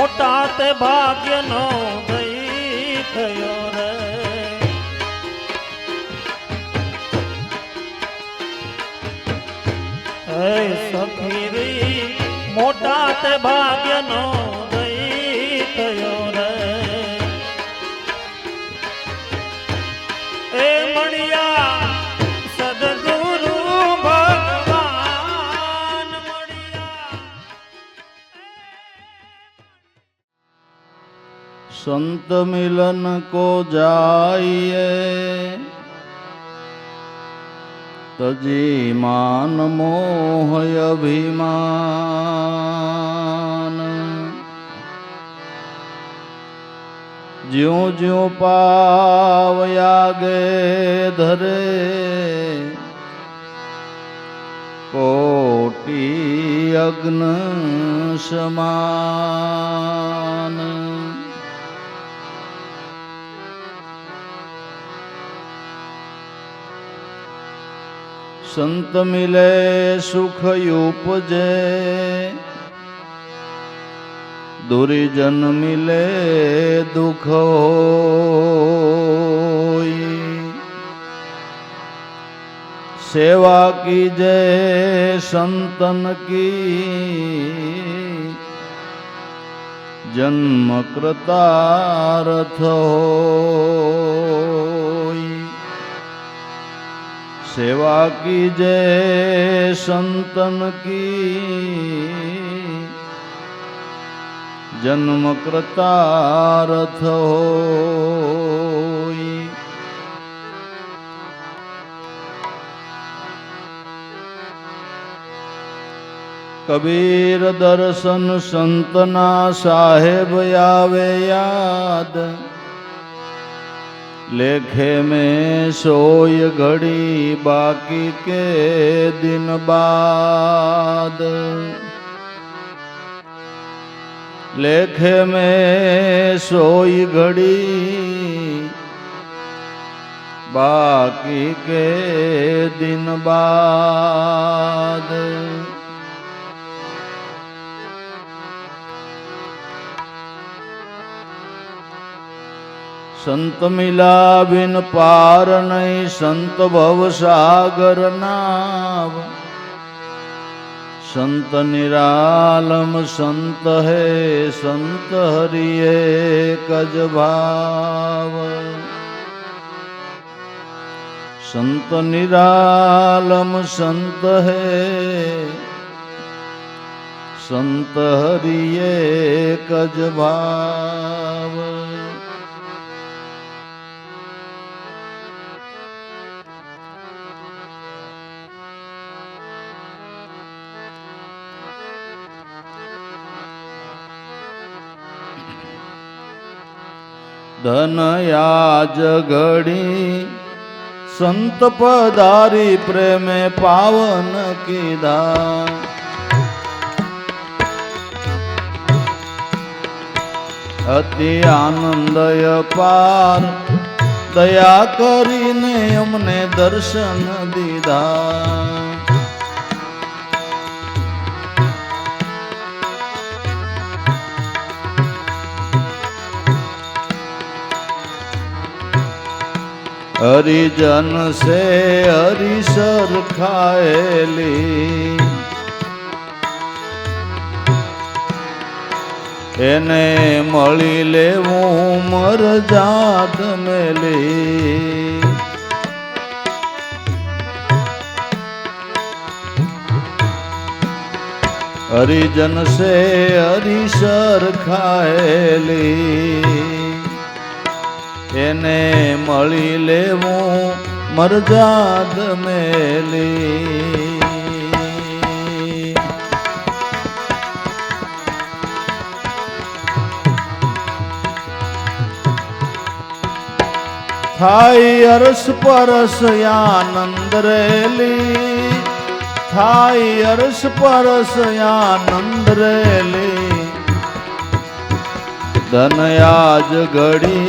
મોટા તે ભાગ્યનો દઈ થયો રે હે સખીરી મોટા તે ભાગ્યનો દઈ થયો રે એ મળ્યા સદગુરુ ભગવાન મળ્યા संत मिलन को जाइए तजी मान मोह अभिमान ज्यों ज्यों पावयागे धरे कोटि अग्न समान संत मिले सुख उपजे दुरीजन मिले दुख होई सेवा कीजे संतन की जन्म कृतार्थ होई सेवा कीजे संतन की जन्म कृतार्थ होई कबीर दर्शन संतना साहेब आवे याद लेखे में सोय घड़ी बाकी के दिन बाद लेखे में सोई घड़ी बाकी के दिन बाद संत मिला बिन पार नहीं संत भव सागर नाव संत निरालम संत है संत हरिये कज भाव संत निरालम संत है संत हरिये कज भाव धन याज घड़ी संत पधारी प्रेम पावन कीधा अति आनंदय पार दया करीने अमने दर्शन दीधा हरिजन से हरिसर खाएली एने मળી લેવું મરજાદ મેલી हरिजन से हरिसर खाएली એને મળી લેવું મરજાદ મેલી थाई अरस परस आनंद रेली थाई अरस परस आनंद रेली धन आज घड़ी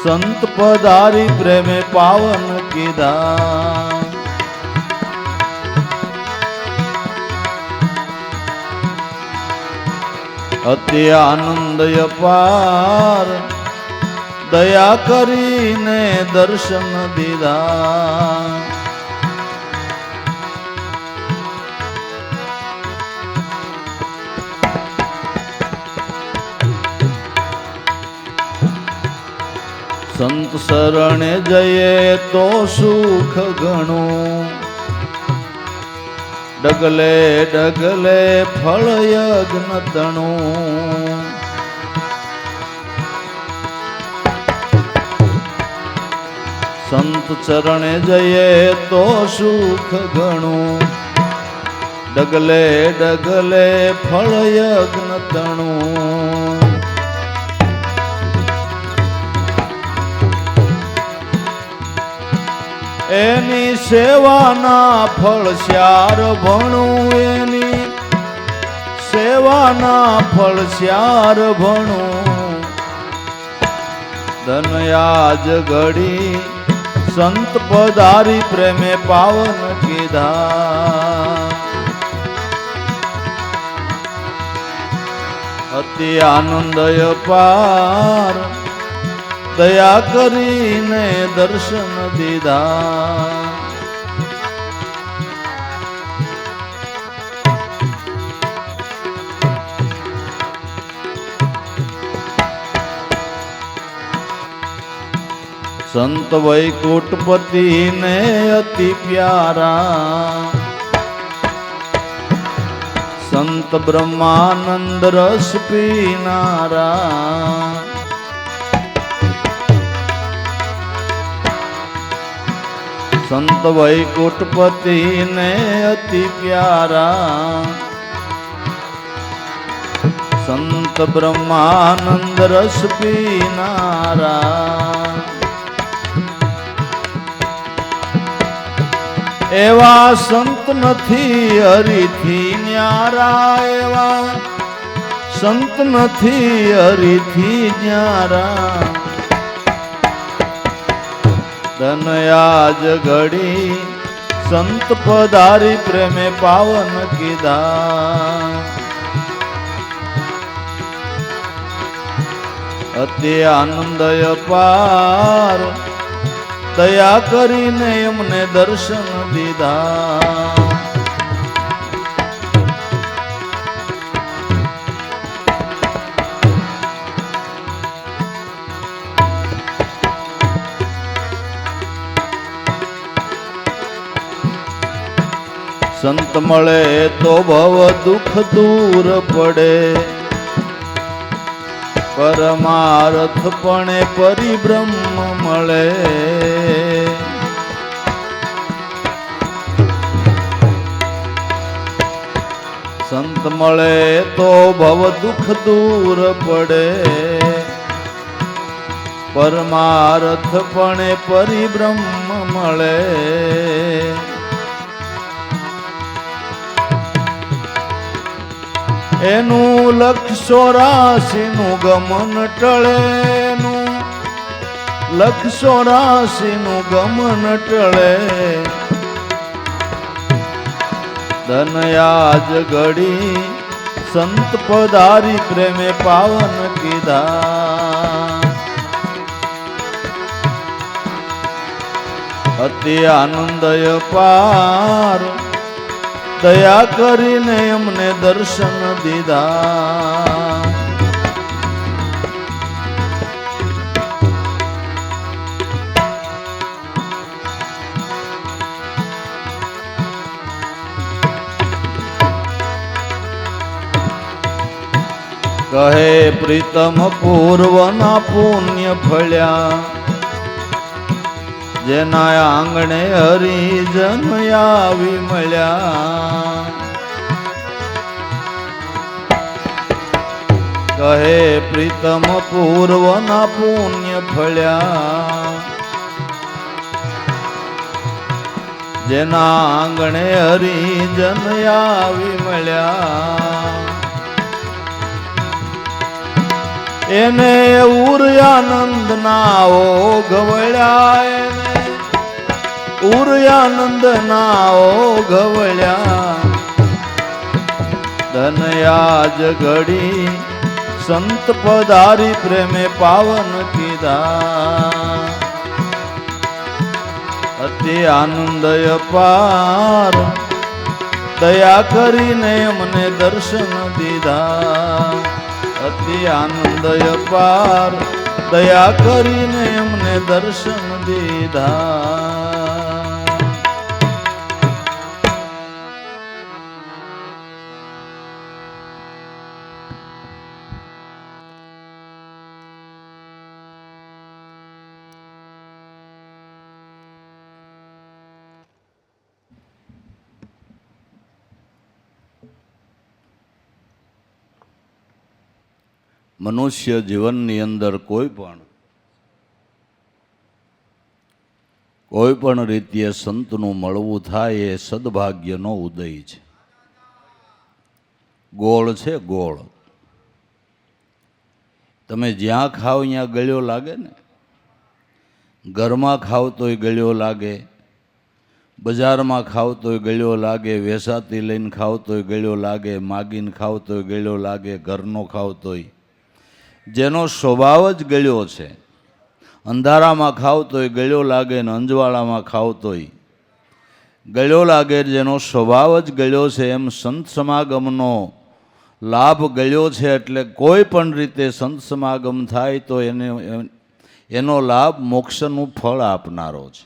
संत पधारी प्रेमे पावन कीधा અતિ આનંદ અપાર દયા કરીને દર્શન દીધા. સંત શરણે જઈએ તો સુખ ઘણું, ડગલે ડગલે ફળ યજ્ઞ તણું. સંત ચરણે જઈએ તો સુખ ઘણું, ડગલે ડગલે ફળ યજ્ઞ તણું. એની સેવાના ફળ શ્યાર ભણું, એની સેવાના ફળ શ્યાર ભણું. ધનયાજ ઘડી સંત પધારી પ્રેમે પાવન કીધા. અતિ આનંદ અપાર દયા કરીને દર્શન દીધા. સંત વૈકુંઠપતિ ને અતિ પ્યારા, સંત બ્રહ્માનંદ રસ પીનારા. સંત વૈકુંઠપતિ ને અતિ પ્યારા, સંત બ્રહ્માનંદ રસ પીનારા. એવા સંત નથી હરિથી ન્યારા, એવા સંત નથી હરિથી ન્યારા. ધનયાજ ઘડી સંત પધારી પ્રેમે પાવન કીધા. અતિ આનંદ અપાર દયા કરીને એમને દર્શન દીધા. સંત મળે તો ભવ દુઃખ દૂર પડે, પરમાર્થ પણે પરિબ્રહ્મ મળે. સંત મળે તો ભવ દુઃખ દૂર પડે, પરમાર્થ પણે પરિબ્રહ્મ મળે. એનું લક્ષ 84 નું ગમન ટળે, એનું લક્ષ 84 નું ગમન ટળે. ધનયાજ ઘડી સંત પધારી પ્રેમે પાવન કીધા. અતિ આનંદ અપાર દયા કરીને એમને દર્શન દીધા. કહે પ્રીતમ પૂર્વના પુણ્ય ફળ્યા, જેના આંગણે હરિજન આવી મળ્યા. કહે પ્રીતમ પૂર્વના પુણ્ય ફળ્યા, જેના આંગણે હરિજન આવી મળ્યા. એને ઉર્યાનંદ ના ઓઘ વળ્યા, એને ઉર્યાનંદ ના ઓઘ વળ્યા. ધનયાજ ઘડી સંત પધારી પ્રેમે પાવન કીધા અતિ આનંદ અપાર દયા કરીને અમને દર્શન દીધા અતિ આનંદ અપાર દયા કરીને અમને દર્શન દીધા મનુષ્ય જીવનની અંદર કોઈ પણ રીતે સંતનું મળવું થાય એ સદભાગ્યનો ઉદય છે. ગોળ છે ગોળ. તમે જ્યાં ખાવ ત્યાં ગળ્યો લાગે ને. ઘરમાં ખાવ તોય ગળ્યો લાગે, બજારમાં ખાવ તોય ગળ્યો લાગે, વેસાતી લઈને ખાવ તોય ગળ્યો લાગે, માગીને ખાવ તોય ગળ્યો લાગે, ઘરનો ખાવ તોય. જેનો સ્વભાવ જ ગળ્યો છે, અંધારામાં ખાવ તોય ગળ્યો લાગે ને અંજવાળામાં ખાવ તોય ગળ્યો લાગે, જેનો સ્વભાવ જ ગળ્યો છે, એમ સંત સમાગમનો લાભ ગળ્યો છે. એટલે કોઈ પણ રીતે સંત સમાગમ થાય તો એનો લાભ મોક્ષનું ફળ આપનારો છે,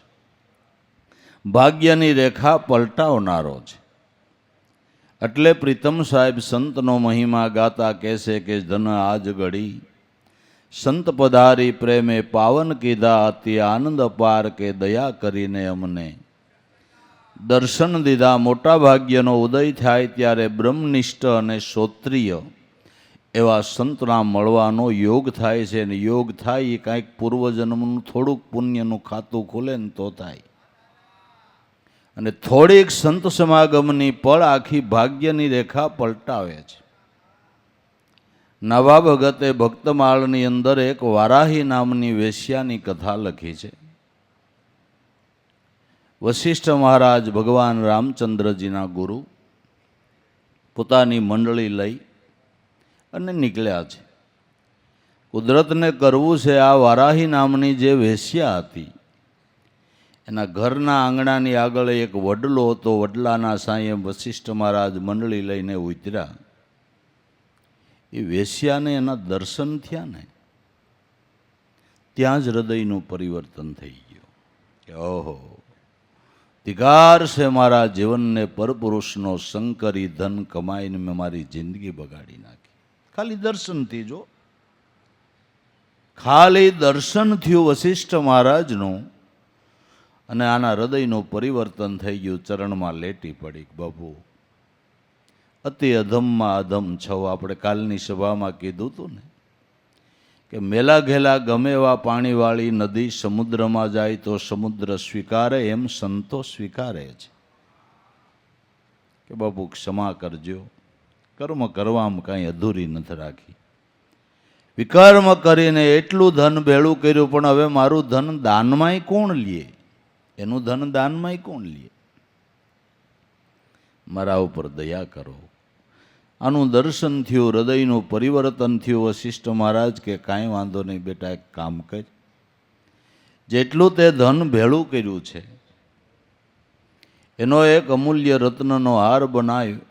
ભાગ્યની રેખા પલટાવનારો છે. એટલે પ્રીતમ સાહેબ સંતનો મહિમા ગાતા કહેશે કે ધન આજ ઘડી સંત પધારી પ્રેમે પાવન કીધા અતિ આનંદ અપાર કે દયા કરીને અમને દર્શન દીધા. મોટા ભાગ્યનો ઉદય થાય ત્યારે બ્રહ્મનિષ્ઠ અને શ્રોત્રિય એવા સંતના મળવાનો યોગ થાય છે. અને યોગ થાય એ કાંઈક પૂર્વજન્મનું થોડુંક પુણ્યનું ખાતું ખુલે ને તો થાય. અને થોડીક સંત સમાગમની પળ આખી ભાગ્યની રેખા પલટાવે છે. નવા ભગતે ભક્તમાળની અંદર એક વારાહી નામની વેશ્યાની કથા લખી છે. વશિષ્ઠ મહારાજ ભગવાન રામચંદ્રજીના ગુરુ પોતાની મંડળી લઈ અને નીકળ્યા છે. કુદરતને કરવું છે આ વારાહી નામની જે વેશ્યા હતી એના ઘરના આંગણાની આગળ એક વડલો હતો. વડલાના સાંયે વશિષ્ઠ મહારાજ મંડળી લઈને ઉતર્યા. એ વેશ્યાને એના દર્શન થયા ને ત્યાં જ હૃદયનું પરિવર્તન થઈ ગયું કે ઓહો, ધિકાર છે મારા જીવનને પરપુરુષનો શંકરી ધન કમાઈને મેં મારી જિંદગી બગાડી નાખી. ખાલી દર્શનથી જો, ખાલી દર્શન થયું વશિષ્ઠ મહારાજનું અને આના હૃદયનું પરિવર્તન થઈ ગયું. ચરણમાં લેટી પડી. બાપુ અતિ અધમમાં અધમ છો. આપણે કાલની સભામાં કીધું હતું ને કે મેલા ઘેલા ગમે એવા પાણીવાળી નદી સમુદ્રમાં જાય તો સમુદ્ર સ્વીકારે, એમ સંતો સ્વીકારે છે કે બાપુ ક્ષમા કરજો, કર્મ કરવામાં કાંઈ અધૂરી નથી રાખી. વિકર્મ કરીને એટલું ધન ભેળું કર્યું, પણ હવે મારું ધન દાનમાંય કોણ લે? એનું ધન દાનમાંય કોણ લે? મારા ઉપર દયા કરો. આનું દર્શન થયું, હૃદયનું પરિવર્તન થયું. વશિષ્ઠ મહારાજ કે કાંઈ વાંધો નહીં બેટા, એક કામ કર, જેટલું તે ધન ભેળું કર્યું છે એનો એક અમૂલ્ય રત્નનો હાર બનાવ્યો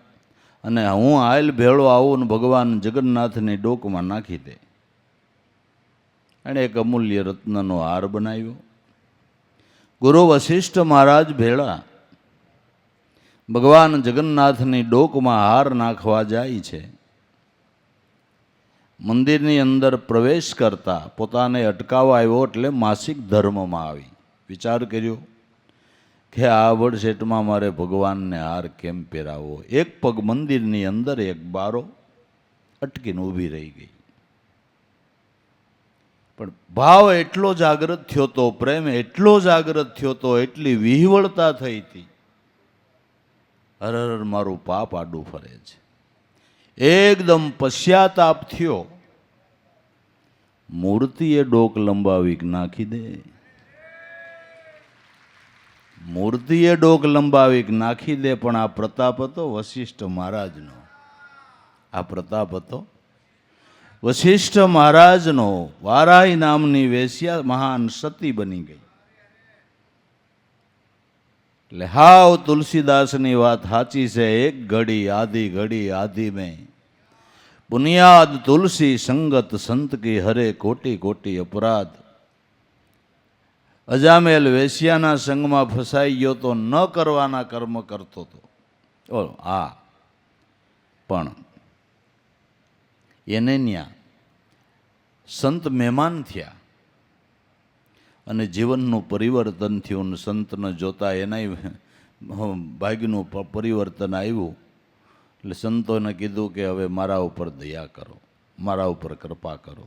અને હું આયલ ભેળો આવું ને ભગવાન જગન્નાથની ડોકમાં નાખી દે. એણે એક અમૂલ્ય રત્નનો હાર બનાવ્યો. ગુરુ વશિષ્ઠ મહારાજ ભેળા ભગવાન જગન્નાથની ડોકમાં હાર નાખવા જાય છે. મંદિરની અંદર પ્રવેશ કરતા પોતાને અટકાવવા આવ્યો એટલે માસિક ધર્મમાં આવી વિચાર કર્યો કે આ વડસેટમાં મારે ભગવાનને હાર કેમ પહેરાવો. એક પગ મંદિરની અંદર, એક બારો અટકીને ઊભી રહી ગઈ. પણ ભાવ એટલો જાગૃત થયો તો, પ્રેમ એટલો જાગૃત થયો તો, એટલી વિહવળતા થઈ હતી. હર હર મારું પાપ આડું ફરે છે. એકદમ પશ્ચાતાપ થયો. મૂર્તિએ ડોક લંબાવી નાખી દે. મૂર્તિએ ડોક લંબાવી નાખી દે. પણ આ પ્રતાપ હતો વશિષ્ઠ મહારાજનો. આ પ્રતાપ હતો વશિષ્ઠ મહારાજનો વારાઈ નામની વેશ્યા મહાન સતી બની ગઈ. એટલે હાવ તુલસીદાસની વાત સાચી છે. એક ઘડી આધી મેં બુનિયાદ તુલસી સંગત સંત કી હરે કોટી કોટી અપરાધ. અજામેલ વેશ્યાના સંગમાં ફસાઈ ગયો તો ન કરવાના કર્મ કરતો હતો. હા, પણ એને ત્યાં સંત મહેમાન થયા અને જીવનનું પરિવર્તન થયું. સંતને જોતા એના ભાગ્યનું પરિવર્તન આવ્યું. એટલે સંતોને કીધું કે હવે મારા ઉપર દયા કરો, મારા ઉપર કૃપા કરો.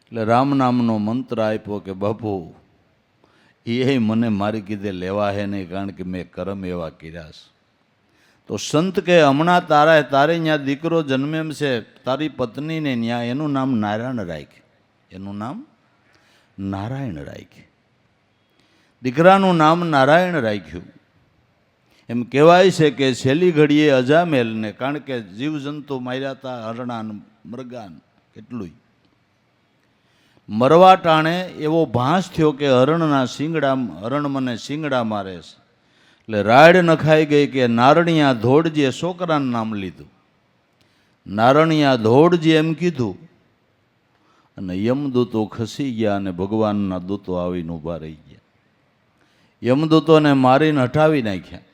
એટલે રામ નામનો મંત્ર આપ્યો કે બાપુ એ મને મારી કીધે લેવા હે નહીં, કારણ કે મેં કર્મ એવા કર્યા છે. તો સંત કે હમણાં તારે ત્યાં દીકરો જન્મેમ છે, તારી પત્નીને ત્યાં એનું નામ નારાયણ રાખ, એનું નામ નારાયણ રાખ. દીકરાનું નામ નારાયણ રાખ્યું. એમ કહેવાય છે કે છેલ્લી ઘડીએ અજામેલને, કારણ કે જીવજંતુ માર્યા હતા, હરણાન મરગાન કેટલું મરવા ટાણે એવો ભાંસ થયો કે હરણ મને શિંગડા મારે છે. એટલે રાડ નખાઈ ગઈ કે નારણિયા ધોડજીએ છોકરાનું નામ લીધું. નારણિયા ધોડજી એમ કીધું અને યમદૂતો ખસી ગયા અને ભગવાનના દૂતો આવીને ઊભા રહી ગયા. યમદૂતોને મારીને હટાવી નાખ્યા.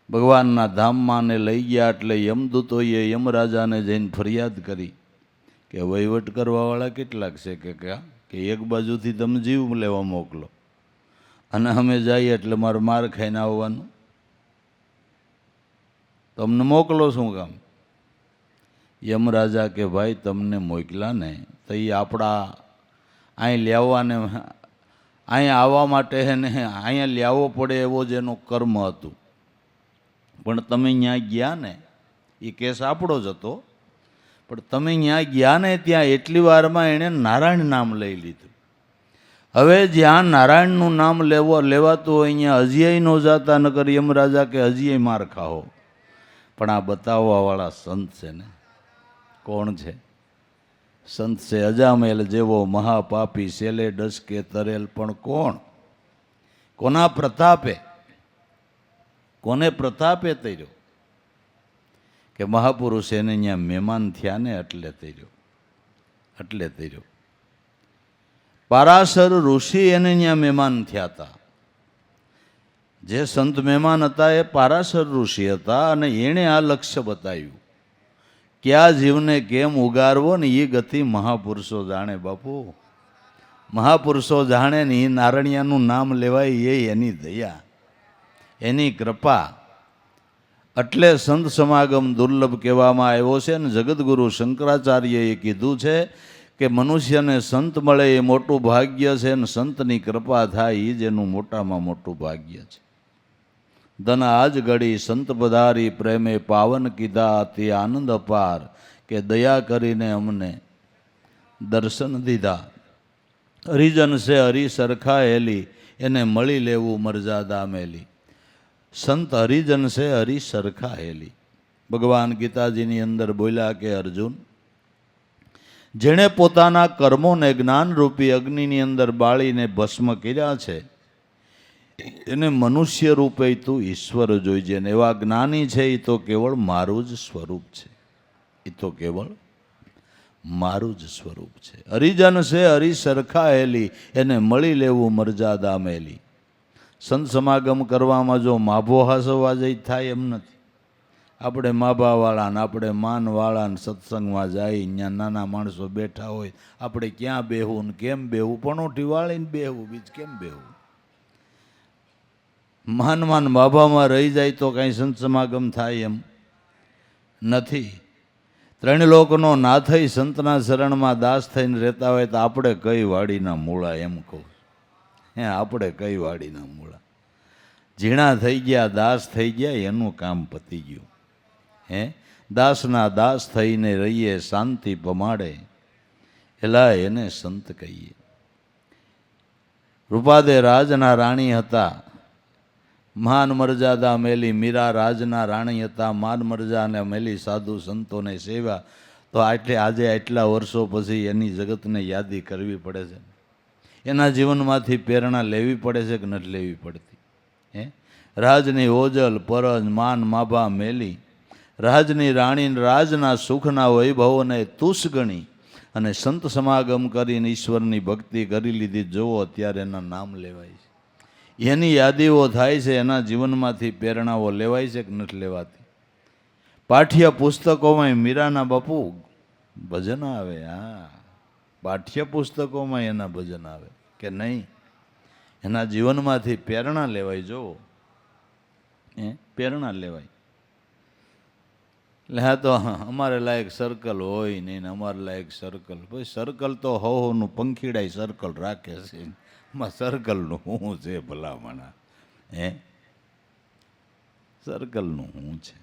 ભગવાનના ધામમાં ને લઈ ગયા. એટલે યમદૂતોએ યમરાજાને જઈને ફરિયાદ કરી કે વહીવટ કરવાવાળા કેટલાક છે કે એક બાજુથી તમે જીવ લેવા મોકલો અને અમે જઈએ એટલે મારે માર ખાઈને આવવાનું, તમને મોકલો શું કામ? યમરાજા કે ભાઈ તમને મોકલા ને તો એ આપણા અહીં લેવાને, અહીંયા આવવા માટે ને અહીંયા લેવો પડે એવો જ એનું કર્મ હતું. પણ તમે ત્યાં ગયા ને, એ કેસ આપણો જ હતો, પણ તમે ત્યાં ગયા ને ત્યાં એટલી વારમાં એણે નારાયણ નામ લઈ લીધું. હવે જ્યાં નારાયણનું નામ લેવાતું હોય અહીંયા હજીય ન જાતા, નકર યમરાજા કે હજીય માર ખાઓ. પણ આ બતાવવાવાળા સંત છે ને, કોણ છે? સંત છે અજામેલ જેવો મહાપાપી, સેલે ડસકે તરેલ, પણ કોણ? કોના પ્રતાપે? કોને પ્રતાપે તર્યો? કે મહાપુરુષ એને અહીંયા મહેમાન થયા ને એટલે તર્યો. પારાશર ઋષિ એને ત્યાં મહેમાન થયા હતા. જે સંત મહેમાન હતા એ પારાશર ઋષિ હતા અને એણે આ લક્ષ્ય બતાવ્યું કે આ જીવને કેમ ઉગારવો ને એ ગતિ મહાપુરુષો જાણે. બાપુ મહાપુરુષો જાણે ને એ નારણિયાનું નામ લેવાય એ એની દયા, એની કૃપા. એટલે સંત સમાગમ દુર્લભ કહેવામાં આવ્યો છે. ને જગદગુરુ શંકરાચાર્યએ કીધું છે કે મનુષ્યને સંત મળે એ મોટું ભાગ્ય છે, ને સંતની કૃપા થાય એ જ એનું મોટામાં મોટું ભાગ્ય છે. ધન આજ ઘડી સંત પધારી પ્રેમે પાવન કીધા તે આનંદ અપાર, કે દયા કરીને અમને દર્શન દીધા. હરિજન છે હરિ સરખા હેલી, એને મળી લેવું મર્યાદા મેલી. સંત હરિજન છે હરિ સરખા હેલી. ભગવાન ગીતાજીની અંદર બોલ્યા કે અર્જુન, જેણે પોતાના કર્મોને જ્ઞાનરૂપી અગ્નિની અંદર બાળીને ભસ્મ કર્યા છે એને મનુષ્ય રૂપે તું ઈશ્વર જોઈજે. ને એવા જ્ઞાની છે એ તો કેવળ મારું જ સ્વરૂપ છે, એ તો કેવળ મારું જ સ્વરૂપ છે. હરિજન છે હરિ સરખા હેલી, એને મળી લેવું મર્યાદા મેલી. સંત સમાગમ કરવામાં જો માભો હાસવા જઈ થાય એમ નથી. આપણે માભાવાળા ને આપણે માનવાળા ને સત્સંગમાં જાય, અહીંયા નાના માણસો બેઠા હોય, આપણે ક્યાં બેહવું ને કેમ બેહવું? પણોઠી વાળીને બેહવું, બીજ કેમ બેહવું? માન બાભામાં રહી જાય તો કાંઈ સંત સમાગમ થાય એમ નથી. ત્રણ લોકનો ના થઈ સંતના શરણમાં દાસ થઈને રહેતા હોય તો આપણે કઈ વાડીના મૂળા? એમ કહું આપણે કઈ વાડીના મૂળા? ઝીણા થઈ ગયા, દાસ થઈ ગયા, એનું કામ પતી ગયું. દાસના દાસ થઈને રહીએ, શાંતિ પમાડે, એલા એને સંત કહીએ. રૂપાદે રાજના રાણી હતા, માન મર્યાદા મેલી. મીરા રાજના રાણી હતા, માન મર્યાદા મેલી. સાધુ સંતોને સેવા તો આજે આટલા વર્ષો પછી એની જગતને યાદી કરવી પડે છે, એના જીવનમાંથી પ્રેરણા લેવી પડે છે કે નથી લેવી પડતી? હે, રાજની ઓજલ પરજ માન માભા મેલી, રાજની રાણી રાજના સુખના વૈભવોને તુષ ગણી અને સંત સમાગમ કરીને ઈશ્વરની ભક્તિ કરી લીધી. જુઓ અત્યારે એના નામ લેવાય છે, એની યાદીઓ થાય છે, એના જીવનમાંથી પ્રેરણાઓ લેવાય છે કે નથી લેવાતી? પાઠ્ય પુસ્તકોમાં મીરાના બાપુ ભજન આવે. હા, પાઠ્ય પુસ્તકોમાં એના ભજન આવે કે નહીં? એના જીવનમાંથી પ્રેરણા લેવાય. જો પ્રેરણા લેવાય. એટલે હા, તો અમારે લાયક સર્કલ હોય નહીં ને અમારે લાયક સર્કલ, ભાઈ સર્કલ તો હોનું પંખીડાય સર્કલ રાખે છે, એમાં સર્કલનું શું છે ભલામણા? હે, સર્કલનું શું છે?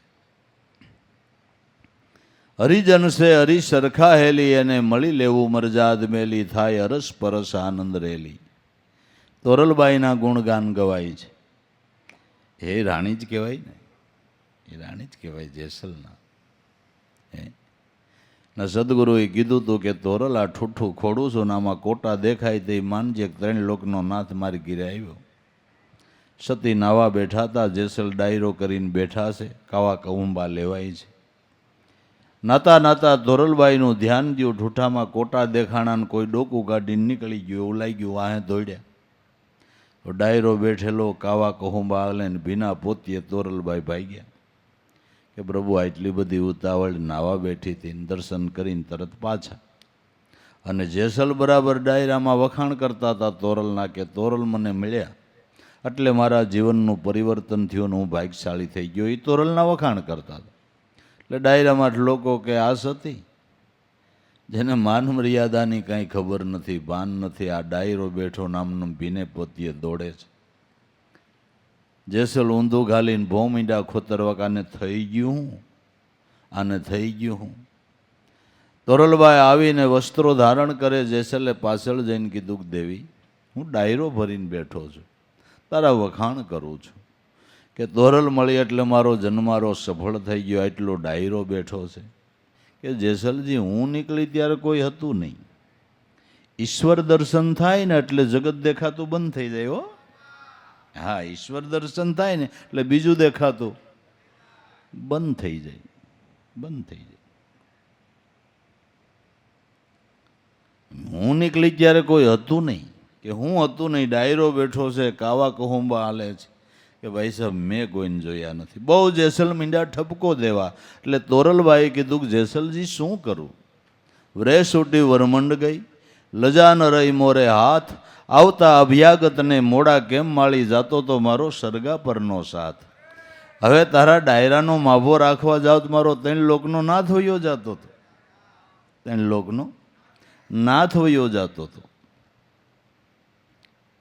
હરિજન સે હરી સરખા હેલી, એને મળી લેવું મરજાદ મેલી, થાય અરસ પરસ આનંદ રેલી. તોરલબાઈના ગુણગાન ગવાય છે. એ રાણી જ કહેવાય ને, એ રાણી જ કહેવાય જેસલના. ને સદગુરુએ કીધું હતું કે તોરલ આ ઠૂઠું ખોડું છું ને આમાં કોટા દેખાય તે માનજે, 3 લોકનો નાથ મારી ઘીરે આવ્યો. સતી નાવા બેઠા હતા, જેસલ ડાયરો કરીને બેઠા છે, કાવા કઉંબા લેવાય છે. નાતા નાતા તોરલબાઈનું ધ્યાન ગયું, ઠૂઠામાં કોટા દેખાણા, કોઈ ડોકું કાઢીને નીકળી ગયું, એવું લાગ્યું વાહે દોડ્યા. ડાયરો બેઠેલો કાવા કહુંબા આલે ને ભીના પોતીએ તોરલબાઈ ભાગ્યા કે પ્રભુ આટલી બધી ઉતાવળ, નાવા બેઠી હતી, દર્શન કરીને તરત પાછા. અને જેસલ બરાબર ડાયરામાં વખાણ કરતા હતા તોરલના કે તોરલ મને મળ્યા એટલે મારા જીવનનું પરિવર્તન થયું ને હું ભાગ્યશાળી થઈ ગયો. એ તોરલના વખાણ કરતા હતા. એટલે ડાયરામાં લોકો કે આ સતી જેને માન મર્યાદાની કાંઈ ખબર નથી, ભાન નથી, આ ડાયરો બેઠો નામનું ભીને પોતીએ દોડે છે. જેસલ ઊંધું ઘાલીને ભો મીંડા ખોતરવા, આને થઈ ગયું હું, આને થઈ ગયું હું. તોરલબાઈ આવીને વસ્ત્રો ધારણ કરે. જેસલે પાછળ જઈને કીધું કે દેવી, હું ડાયરો ભરીને બેઠો છું, તારા વખાણ કરું છું કે તોરલ મળી એટલે મારો જન્મારો સફળ થઈ ગયો, એટલો ડાયરો બેઠો છે. કે જેસલજી હું નીકળી ત્યારે કોઈ હતું નહીં. ઈશ્વર દર્શન થાય ને એટલે જગત દેખાતું બંધ થઈ જાય. હો હા, ઈશ્વર દર્શન થાય ને એટલે બીજું દેખાતું બંધ થઈ જાય, બંધ થઈ જાય. હું નીકળી ત્યારે કોઈ હતું નહીં, કે હું હતું નહીં, ડાયરો બેઠો છે, કાવા કહુંબા હાલે છે કે ભાઈ સાહેબ મેં કોઈને જોયા નથી. બહુ જેસલ મીંડા ઠપકો દેવા. એટલે તોરલબાઈએ કીધું કે જેસલજી શું કરું? વ્રેસ ઉટી વરમંડ ગઈ, લજા ન રહી મોરે હાથ, આવતા અભ્યાગતને મોડા કેમ માળી, જાતો તો મારો સરગા પરનો સાથ. હવે તારા ડાયરાનો માભો રાખવા જાવ તો મારો 3 લોકનો નાથ વયો જતો હતો, 3 લોકનો નાથ વયો જતો હતો.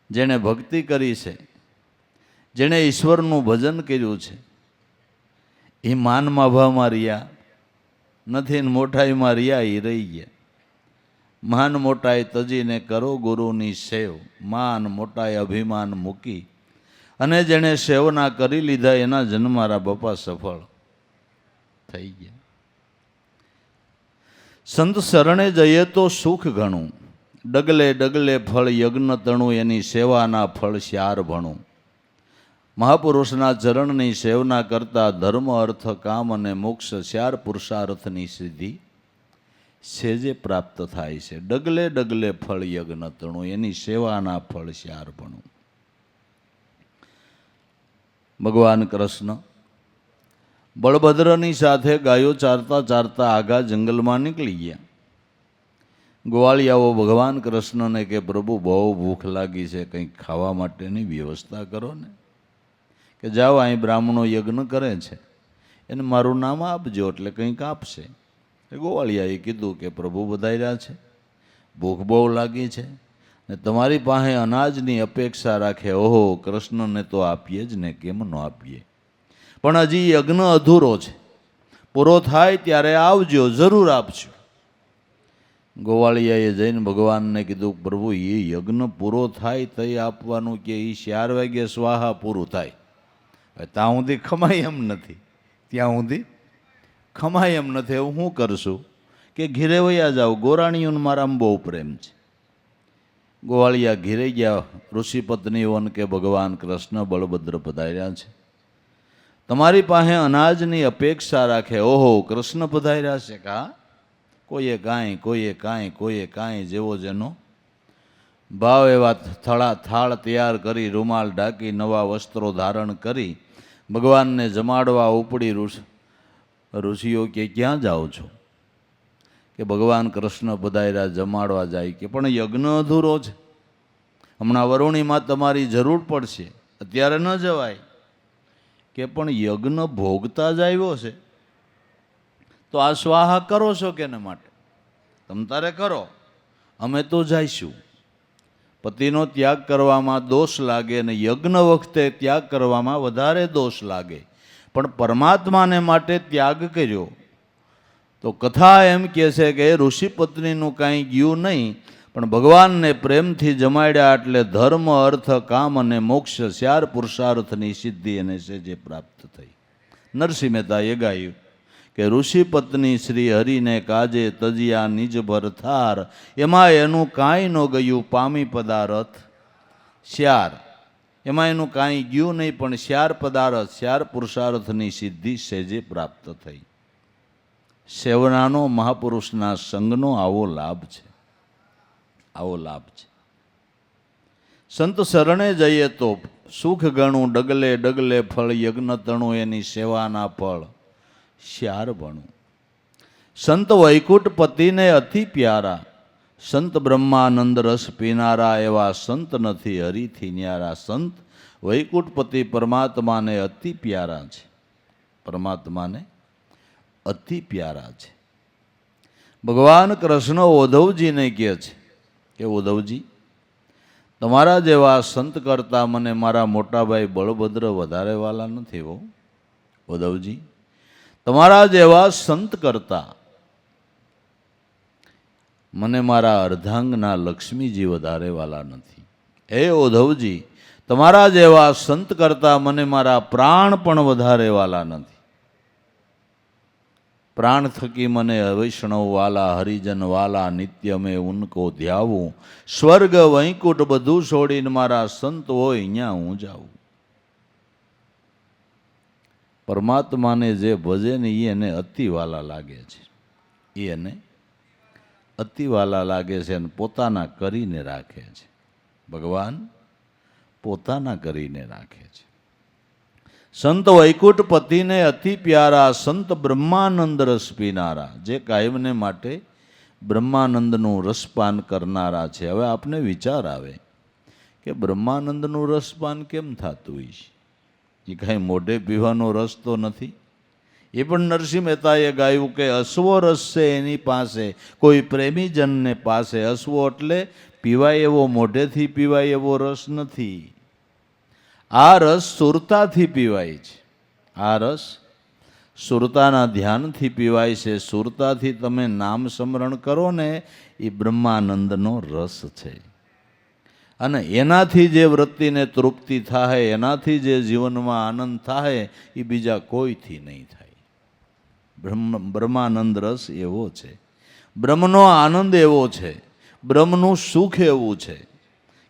જેણે ભક્તિ કરી છે, જેણે ઈશ્વરનું ભજન કર્યું છે, એ માન માભામાં રહ્યા નથી ને મોટાઈમાં રહ્યા, એ રહી ગયા. માન મોટાઈ તજીને કરો ગુરુની સેવ, માન મોટાઈ અભિમાન મૂકી અને જેણે સેવના કરી લીધા એના જન્મારા બાપા સફળ થઈ ગયા. સંત શરણે જઈએ તો સુખ ઘણું, ડગલે ડગલે ફળ યજ્ઞ તણું, એની સેવાના ફળ શ્યાર ભણું. મહાપુરુષના ચરણની સેવના કરતા ધર્મ અર્થ કામ અને મોક્ષ 4 પુરુષાર્થની સિદ્ધિ સેજે પ્રાપ્ત થાય છે. ડગલે ડગલે ફળ યજ્ઞ તણું, એની સેવાના ફળ શ્યાર ભણું. ભગવાન કૃષ્ણ બળભદ્રની સાથે ગાયો ચારતા ચારતા આઘા જંગલમાં નીકળી ગયા. ગોવાળિયાઓ ભગવાન કૃષ્ણને કે પ્રભુ બહુ ભૂખ લાગી છે, કંઈક ખાવા માટેની વ્યવસ્થા કરો ને. કે જાઓ, અહીં બ્રાહ્મણો યજ્ઞ કરે છે, એને મારું નામ આપજો એટલે કંઈક આપશે. ગોવાળિયાએ કીધું કે પ્રભુ બધાયરા છે, ભૂખ બહુ લાગી છે ને તમારી પાસે અનાજની અપેક્ષા રાખે. ઓહો, કૃષ્ણને તો આપીએ જ ને, કેમ ન આપીએ? પણ હજી યજ્ઞ અધૂરો છે, પૂરો થાય ત્યારે આવજો, જરૂર આપજો. ગોવાળિયાએ જઈને ભગવાનને કીધું પ્રભુ એ યજ્ઞ પૂરો થાય તઈ આપવાનું, કે એ 4 વાગે સ્વાહા પૂરું થાય, ત્યાં સુધી ખમાય એમ નથી, ત્યાં સુધી ખમાય એમ નથી. એવું શું કરશું? કે ઘીરે વયા જાઓ, ગોરાણીઓને મારામાં બહુ પ્રેમ છે. ગોવાળિયા ઘીરે ગયા, ઋષિ પત્નીઓને કે ભગવાન કૃષ્ણ બળભદ્ર પધાર્યા છે, તમારી પાસે અનાજની અપેક્ષા રાખે. ઓહો, કૃષ્ણ પધાર્યા છે કા? કોઈએ કાંઈ, કોઈએ કાંઈ, કોઈએ કાંઈ, જેવો જેનો ભાવ એવા થાળ તૈયાર કરી, રૂમાલ ઢાંકી, નવા વસ્ત્રો ધારણ કરી ભગવાનને જમાડવા ઉપડી. ઋષિઓ કે ક્યાં જાઓ છો? કે ભગવાન કૃષ્ણ પધાર્યા, જમાડવા જાય. કે પણ યજ્ઞ અધૂરો છે, હમણાં વરુણીમાં તમારી જરૂર પડશે, અત્યારે ન જવાય. કે પણ યજ્ઞ ભોગતા જ આવ્યો છે, તો આ સ્વાહા કરો છો કેને માટે? તમ તારે કરો, અમે તો જઈશું. પતિનો ત્યાગ કરવામાં દોષ લાગે અને યજ્ઞ વખતે ત્યાગ કરવામાં વધારે દોષ લાગે, પણ પરમાત્માને માટે ત્યાગ કર્યો. તો કથા એમ કહે છે કે ઋષિ પત્નીનું કાંઈ ગયું નહીં, પણ ભગવાનને પ્રેમથી જમાડ્યા એટલે ધર્મ, અર્થ, કામ અને મોક્ષ 4 પુરુષાર્થની સિદ્ધિ એને છે જે પ્રાપ્ત થઈ. નરસિંહ મહેતાએ ગાયું કે ઋષિ પત્ની શ્રી હરિને કાજે તજિયા નિજ ભર થાર, એમાં એનું કાંઈ ન ગયું પામી પદાર્થ 4. એમાં એનું કાંઈ ગયું નહીં, પણ 4 પદાર્થ, 4 પુરુષાર્થની સિદ્ધિ સેજે પ્રાપ્ત થઈ. સેવનાનો, મહાપુરુષના સંગનો આવો લાભ છે, આવો લાભ છે. સંત શરણે જઈએ તો સુખ ગણું, ડગલે ડગલે ફળ યજ્ઞ તણું, એની સેવાના ફળ 4 ભણું. સંત વૈકુંઠ પતિને અતિ પ્યારા, સંત બ્રહ્માનંદ રસ પીનારા, એવા સંત નથી હરિથી ન્યારા. સંત વૈકુંઠ પતિ પરમાત્માને અતિ પ્યારા છે, પરમાત્માને અતિ પ્યારા છે. ભગવાન કૃષ્ણ ઉદ્ધવજીને કહે છે કે ઉદ્ધવજી, તમારા જેવા સંત કરતા મને મારા મોટાભાઈ બળભદ્ર વધારે વાલા નથી હો. ઉદ્ધવજી, તમારા જેવા સંત કરતા મને મારા અર્ધાંગના લક્ષ્મીજી વધારે વાલા નથી. હે ઉદ્ધવજી, તમારા જેવા સંત કરતા મને મારા પ્રાણ પણ વધારે વાલા નથી. પ્રાણ થકી મને વૈષ્ણવ વાલા, હરિજન વાલા, નિત્ય મેં ઉનકો ધ્યાવું. સ્વર્ગ વૈકુંઠ બધું છોડીને મારા સંત હોય અહીંયા હું જાઉં. પરમાત્માને જે ભજે ને એ એને અતિવાલા લાગે છે, એ એને અતિવાલા લાગે છે અને પોતાના કરીને રાખે છે. ભગવાન પોતાના કરીને રાખે છે. સંત વૈકુંઠ પતિને અતિ પ્યારા, સંત બ્રહ્માનંદ રસ પીનારા, જે કાયમને માટે બ્રહ્માનંદનું રસપાન કરનારા છે. હવે આપને વિચાર આવે કે બ્રહ્માનંદનું રસપાન કેમ થતું હોય છે? એ કાંઈ મોઢે પીવાનો રસ તો નથી. એ પણ નરસિંહ મહેતાએ ગાયું કે અશ્વો રસ છે એની પાસે, કોઈ પ્રેમીજનને પાસે. અશ્વો એટલે પીવાય એવો, મોઢેથી પીવાય એવો રસ નથી. આ રસ સુરતાથી પીવાય છે. આ રસ સુરતાના ધ્યાનથી પીવાય છે. સુરતાથી તમે નામ સ્મરણ કરો ને, એ બ્રહ્માનંદનો રસ છે. અને એનાથી જે વૃત્તિને તૃપ્તિ થાય, એનાથી જે જીવનમાં આનંદ થાય, એ બીજા કોઈથી નહીં થાય. બ્રહ્માનંદ રસ એવો છે, બ્રહ્મનો આનંદ એવો છે, બ્રહ્મનું સુખ એવું છે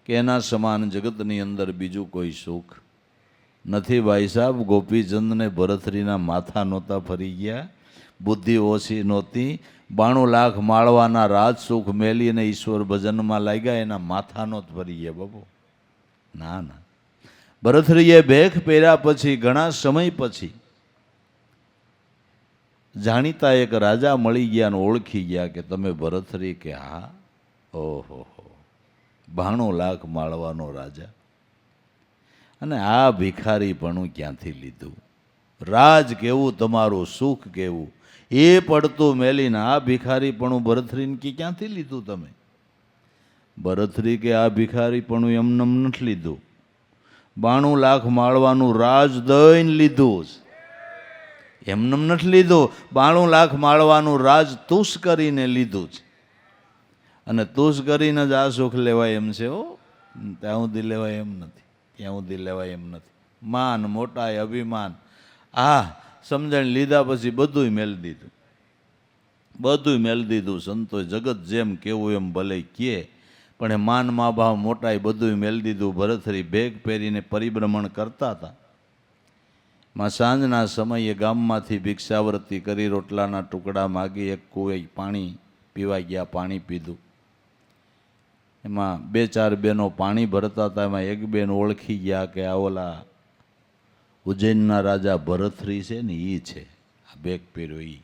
કે એના સમાન જગતની અંદર બીજું કોઈ સુખ નથી. ભાઈ સાહેબ, ગોપીચંદને ભરથરીના માથા નહોતા ફરી ગયા, બુદ્ધિ ઓછી નહોતી, 92 લાખ માળવાના રાજ સુખ મેલીને ઈશ્વર ભજનમાં લાગ્યા, એના માથા નો જ ફરી ગયા બાબુ. ના ના, ભરથરીએ ભેખ પહેર્યા પછી, ઘણા સમય પછી જાણીતા એક રાજા મળી ગયા અને ઓળખી ગયા કે તમે ભરથરી? કે હા. ઓહો, 92 લાખ માળવાનો રાજા, અને આ ભિખારીપણું ક્યાંથી લીધું? રાજ કેવું, તમારું સુખ કેવું, એ પડતું મેલીને આ ભિખારીપણું ભરથરીને કે ક્યાંથી લીધું તમે? ભરથરી કે આ ભિખારીપણું એમનેમ નથી લીધું, 92 લાખ માળવાનું રાજ દઈને લીધું. એમનેમ નથી લીધું, 92 લાખ માળવાનું રાજ તુષ કરીને લીધું છે. અને તુષ કરીને જ આ સુખ લેવાય એમ છે હો, ત્યાં સુધી લેવાય એમ નથી, ત્યાં સુધી લેવાય એમ નથી. માન, મોટાઈ, અભિમાન, આ સમજણ લીધા પછી બધુંય મેળી દીધું, બધું મેળ દીધું સંતોએ. જગત જેમ કેવું એમ ભલે કહે, પણ એ માન મા ભાવ મોટાઈ બધું મેળ દીધું. ભરથરી ભેગ પહેરીને પરિભ્રમણ કરતા હતા. માં સાંજના સમયે ગામમાંથી ભિક્ષાવૃત્તિ કરી રોટલાના ટુકડા માગી એક કુએ પાણી પીવા ગયા. પાણી પીધું. એમાં 2-4 બહેનો પાણી ભરતા હતા. એમાં એક બેન ઓળખી ગયા કે આ ઓલા ઉજ્જૈનના રાજા ભરથરી છે ને એ છે, આ બેગ પહેર્યો એ.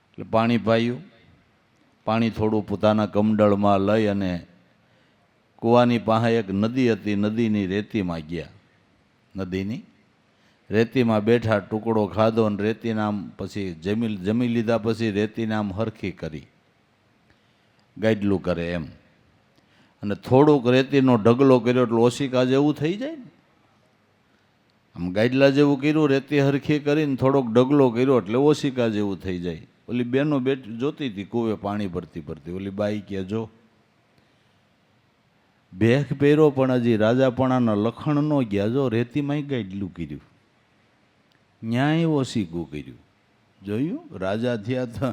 એટલે પાણી પાયું. પાણી થોડું પોતાના કમંડળમાં લઈ અને કૂવાની પાસે એક નદી હતી, નદીની રેતીમાં ગયા. નદીની રેતીમાં બેઠા, ટુકડો ખાધો અને રેતીના આમ પછી જમી લીધા પછી રેતીને આમ હરખી કરી, ગાડલું કરે એમ. અને થોડુંક રેતીનો ઢગલો કર્યો એટલે ઓશિકા જેવું થઈ જાય ને, આમ ગાડલા જેવું કર્યું. રેતી હરખી કરીને થોડોક ઢગલો કર્યો એટલે ઓશિકા જેવું થઈ જાય. ઓલી બેનો જોતી હતી કુવે પાણી ભરતી ભરતી. ઓલી બાઈ કે જો ભેખ પહેર્યો પણ હજી રાજાપણાના લખણ ન ગયા. જો રેતીમાં ગાડલું કર્યું, ન્યાય ઓશિકું કર્યું. જોયું? રાજા થયા તો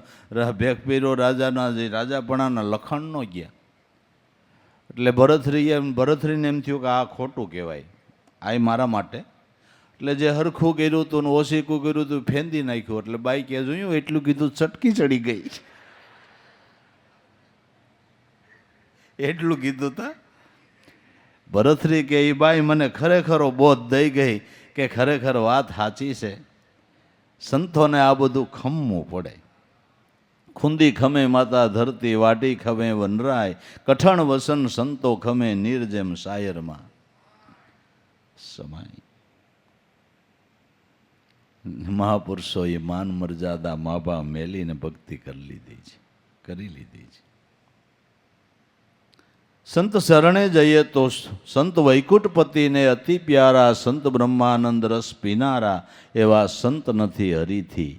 ભેખ પહેર્યો રાજાના, રાજાપણાના લખણ ન ગયા. એટલે ભરથરીને એમ થયું કે આ ખોટું કહેવાય, આ મારા માટે. એટલે જે હરખું કર્યું હતું ને ઓશિકું કર્યું હતું ફેંદી નાખ્યું. એટલે બાઈ કે જોયું એટલું કીધું ચટકી ચડી ગઈ. એટલું કીધું તા. ભરથરી કે એ બાઈ મને ખરેખરો બોધ દઈ ગઈ કે ખરેખર વાત સાચી છે. સંતોને આ બધું ખમવું પડે. ખુંદી ખમે માતા ધરતી, વાટી ખમે વનરાય, કઠણ વસન સંતો ખમે નીર જેમ શાયરમાં સમાય. મહાપુરુષોએ માન મર્યાદા મા બાપ મેલીને ભક્તિ કરી લીધી છે. સંત શરણે જઈએ તો સંત વૈકુંઠપતિને અતિ પ્યારા, સંત બ્રહ્માનંદ રસ પીનારા, એવા સંત નથી હરિથી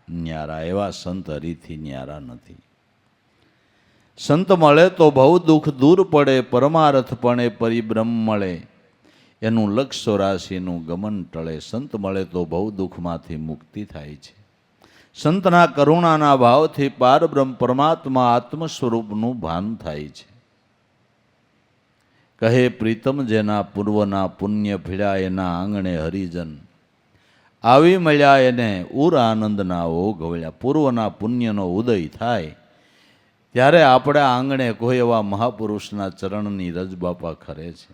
ન્યારા. એવા સંત હરિથી ન્યારા નથી. સંત મળે તો બહુ દુઃખ દૂર પડે, પરમાર્થ પણે પરિબ્રહ્મ મળે, એનું લક્ષ 84નું ગમન ટળે. સંત મળે તો બહુ દુઃખમાંથી મુક્તિ થાય છે. સંતના કરુણાના ભાવથી પારબ્રહ્મ પરમાત્મા આત્મ સ્વરૂપનું ભાન થાય છે. કહે પ્રીતમ જેના પૂર્વના પુણ્ય ભીળ્યા, એના આંગણે હરિજન આવી મળ્યા, એને ઉર આનંદના ઓઘ વળ્યા. પૂર્વના પુણ્યનો ઉદય થાય ત્યારે આપણા આંગણે કોઈ એવા મહાપુરુષના ચરણની રજ બાપા ખરે છે.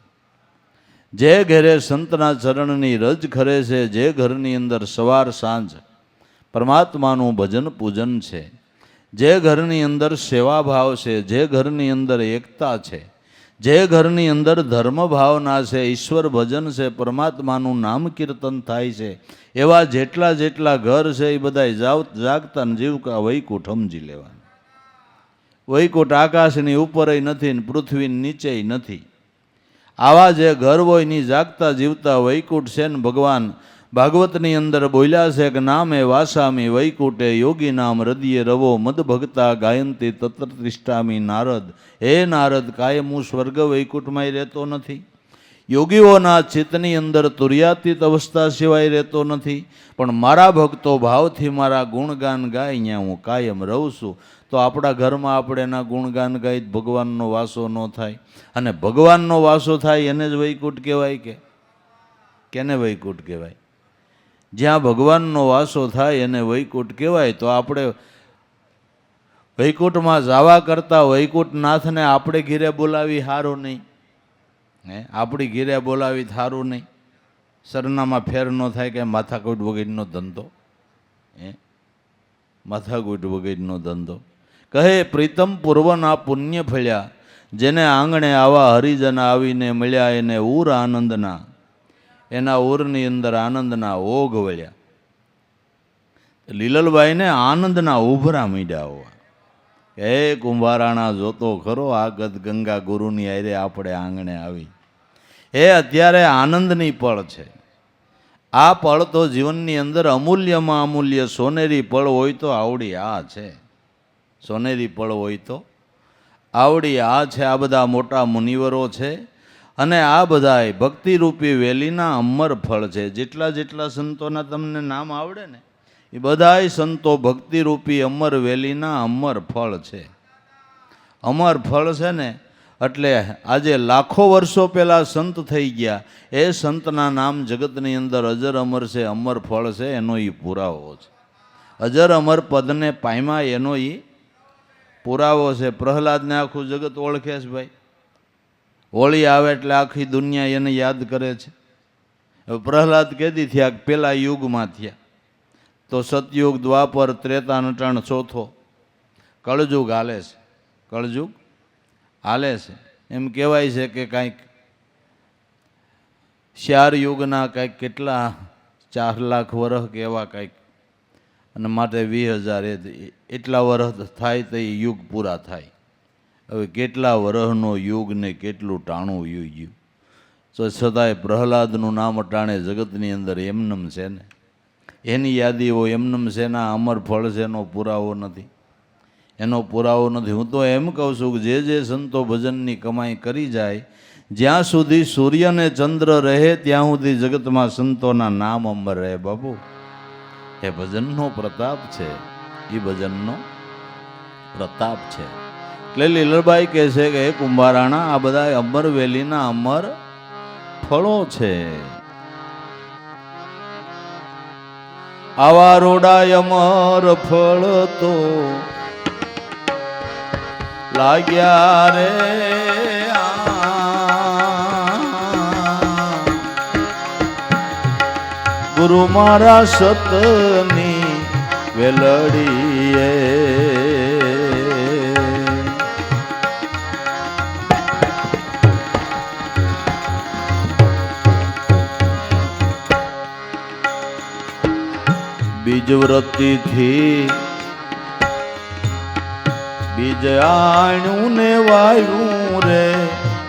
જે ઘરે સંતના ચરણની રજ ખરે છે, જે ઘરની અંદર સવાર સાંજ પરમાત્માનું ભજન પૂજન છે, જે ઘરની અંદર સેવાભાવ છે, જે ઘરની અંદર એકતા છે, જે ઘરની અંદર ધર્મ ભાવના છે, ઈશ્વર ભજન છે, પરમાત્માનું નામ કીર્તન થાય છે, એવા જેટલા ઘર છે એ બધા જાગતા જીવકા વૈકુંઠ સમજી લેવાનું. વૈકુંઠ આકાશની ઉપરય નથી ને પૃથ્વીની નીચેય નથી. આવા જે ઘર હોય ની જાગતા જીવતા વૈકુંઠ છે ને ભગવાન ભાગવતની અંદર બોલ્યા છે કે નામે વાસામી વૈકુંઠે યોગી નામ હૃદયે રવો મદ ભગતા ગાયંતી તત્ર તિષ્ઠામી નારદ. હે નારદ, કાયમ હું સ્વર્ગ વૈકુંઠમાં રહેતો નથી. યોગીઓના ચિત્તની અંદર તુર્યાતીત અવસ્થા સિવાય રહેતો નથી. પણ મારા ભક્તો ભાવથી મારા ગુણગાન ગાય અહીંયા હું કાયમ રહું છું. તો આપણા ઘરમાં આપણે એના ગુણગાન ગાઈ ભગવાનનો વાસો ન થાય. અને ભગવાનનો વાસો થાય એને જ વૈકુંઠ કહેવાય કે કેને વૈકુંઠ કહેવાય? જ્યાં ભગવાનનો વાસો થાય એને વૈકુંઠ કહેવાય. તો આપણે વૈકુંઠમાં જવા કરતાં વૈકુંઠનાથને આપણે ઘીરે બોલાવી સારું નહીં. આપણી ઘીરે બોલાવી સારું નહીં. સરનામાં ફેર ન થાય કે માથાકૂટ વગેરેનો ધંધો, માથાકૂટ વગેરેનો ધંધો. કહે પ્રીતમ પૂર્વના પુણ્ય ફળ્યા, જેને આંગણે આવા હરિજન આવીને મળ્યા, એને ઉર આનંદના, એના ઉરની અંદર આનંદના ઓઘ વળ્યા. લીલલબાઈને આનંદના ઉભરા મીડ્યા હોવા. હે કુંભારાણા જોતો ખરો આ ગદ ગંગા ગુરુની આરે આપણે આંગણે આવી. એ અત્યારે આનંદની પળ છે. આ પળ તો જીવનની અંદર અમૂલ્યમાં અમૂલ્ય સોનેરી પળ હોય તો આવડી આ છે. સોનેરી પળ હોય તો આવડી આ છે. આ બધા મોટા મુનિવરો છે અને આ બધાય ભક્તિરૂપી વેલીના અમર ફળ છે. જેટલા સંતોના તમને નામ આવડે ને એ બધાય સંતો ભક્તિરૂપી અમર વેલીના અમર ફળ છે. અમર ફળ છે ને એટલે આજે લાખો વર્ષો પહેલાં સંત થઈ ગયા, એ સંતના નામ જગતની અંદર અજર અમર છે, અમર ફળ છે, એનો એ પુરાવો છે. અજર અમર પદને પામ્યા એનો એ પુરાવો છે. પ્રહલાદને આખું જગત ઓળખે છે ભાઈ. હોળી આવે એટલે આખી દુનિયા એને યાદ કરે છે. હવે પ્રહલાદ કેદી થયા? પેલા યુગમાં થયા. તો સતયુગ, દ્વાપર, ત્રેતા, નટાણ, ચોથો કળજુગ હાલે છે. કળજુગ હાલે છે. એમ કહેવાય છે કે કાંઈક 4 યુગના કાંઈક કેટલા 4 લાખ વર્ષ કે એવા કાંઈક, અને માટે 20,000 એટલા વર્ષ થાય તો એ યુગ પૂરા થાય. હવે કેટલા વર્ષનો યુગ ને કેટલું ટાણું યુગ ગયું. તો છતાંય પ્રહલાદનું નામ અટાણે જગતની અંદર એમનેમ છે ને, એની યાદીઓ એમનેમ છે ને. અમર ફળ છે એનો પુરાવો નથી, એનો પુરાવો નથી. હું તો એમ કહું છું કે જે સંતો ભજનની કમાઈ કરી જાય, જ્યાં સુધી સૂર્ય ને ચંદ્ર રહે ત્યાં સુધી જગતમાં સંતોના નામ અમર રહે. બાપુ, એ ભજનનો પ્રતાપ છે, એ ભજનનો પ્રતાપ છે. એટલે લીલબાઈ કહે છે કે કુંભારાણા, આ બધા અમર વેલીના અમર ફળો છે. આવા રોડાય અમર ફળ તો લાગ્યા રે ગુરુ મારા સતની વેલડીએ. બીજવ્રતિથી બીજ આણ્યું ને વાયું રે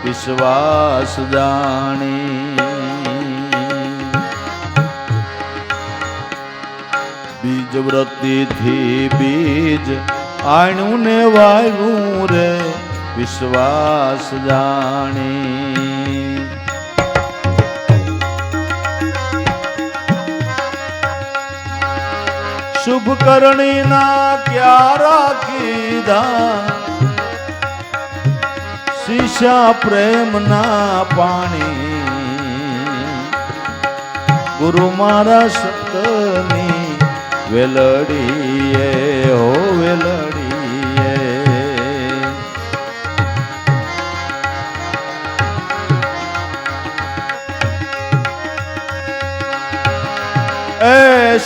વિશ્વાસ જાણી. બીજવ્રતિથી બીજ આણ્યું ને વાયું રે વિશ્વાસ જાણી. શુભ કરણીના ક્યારા કીધા, શીશા પ્રેમના પાણી. ગુરુ મારા સતની વેલડીએ હો વેલડીએ. એ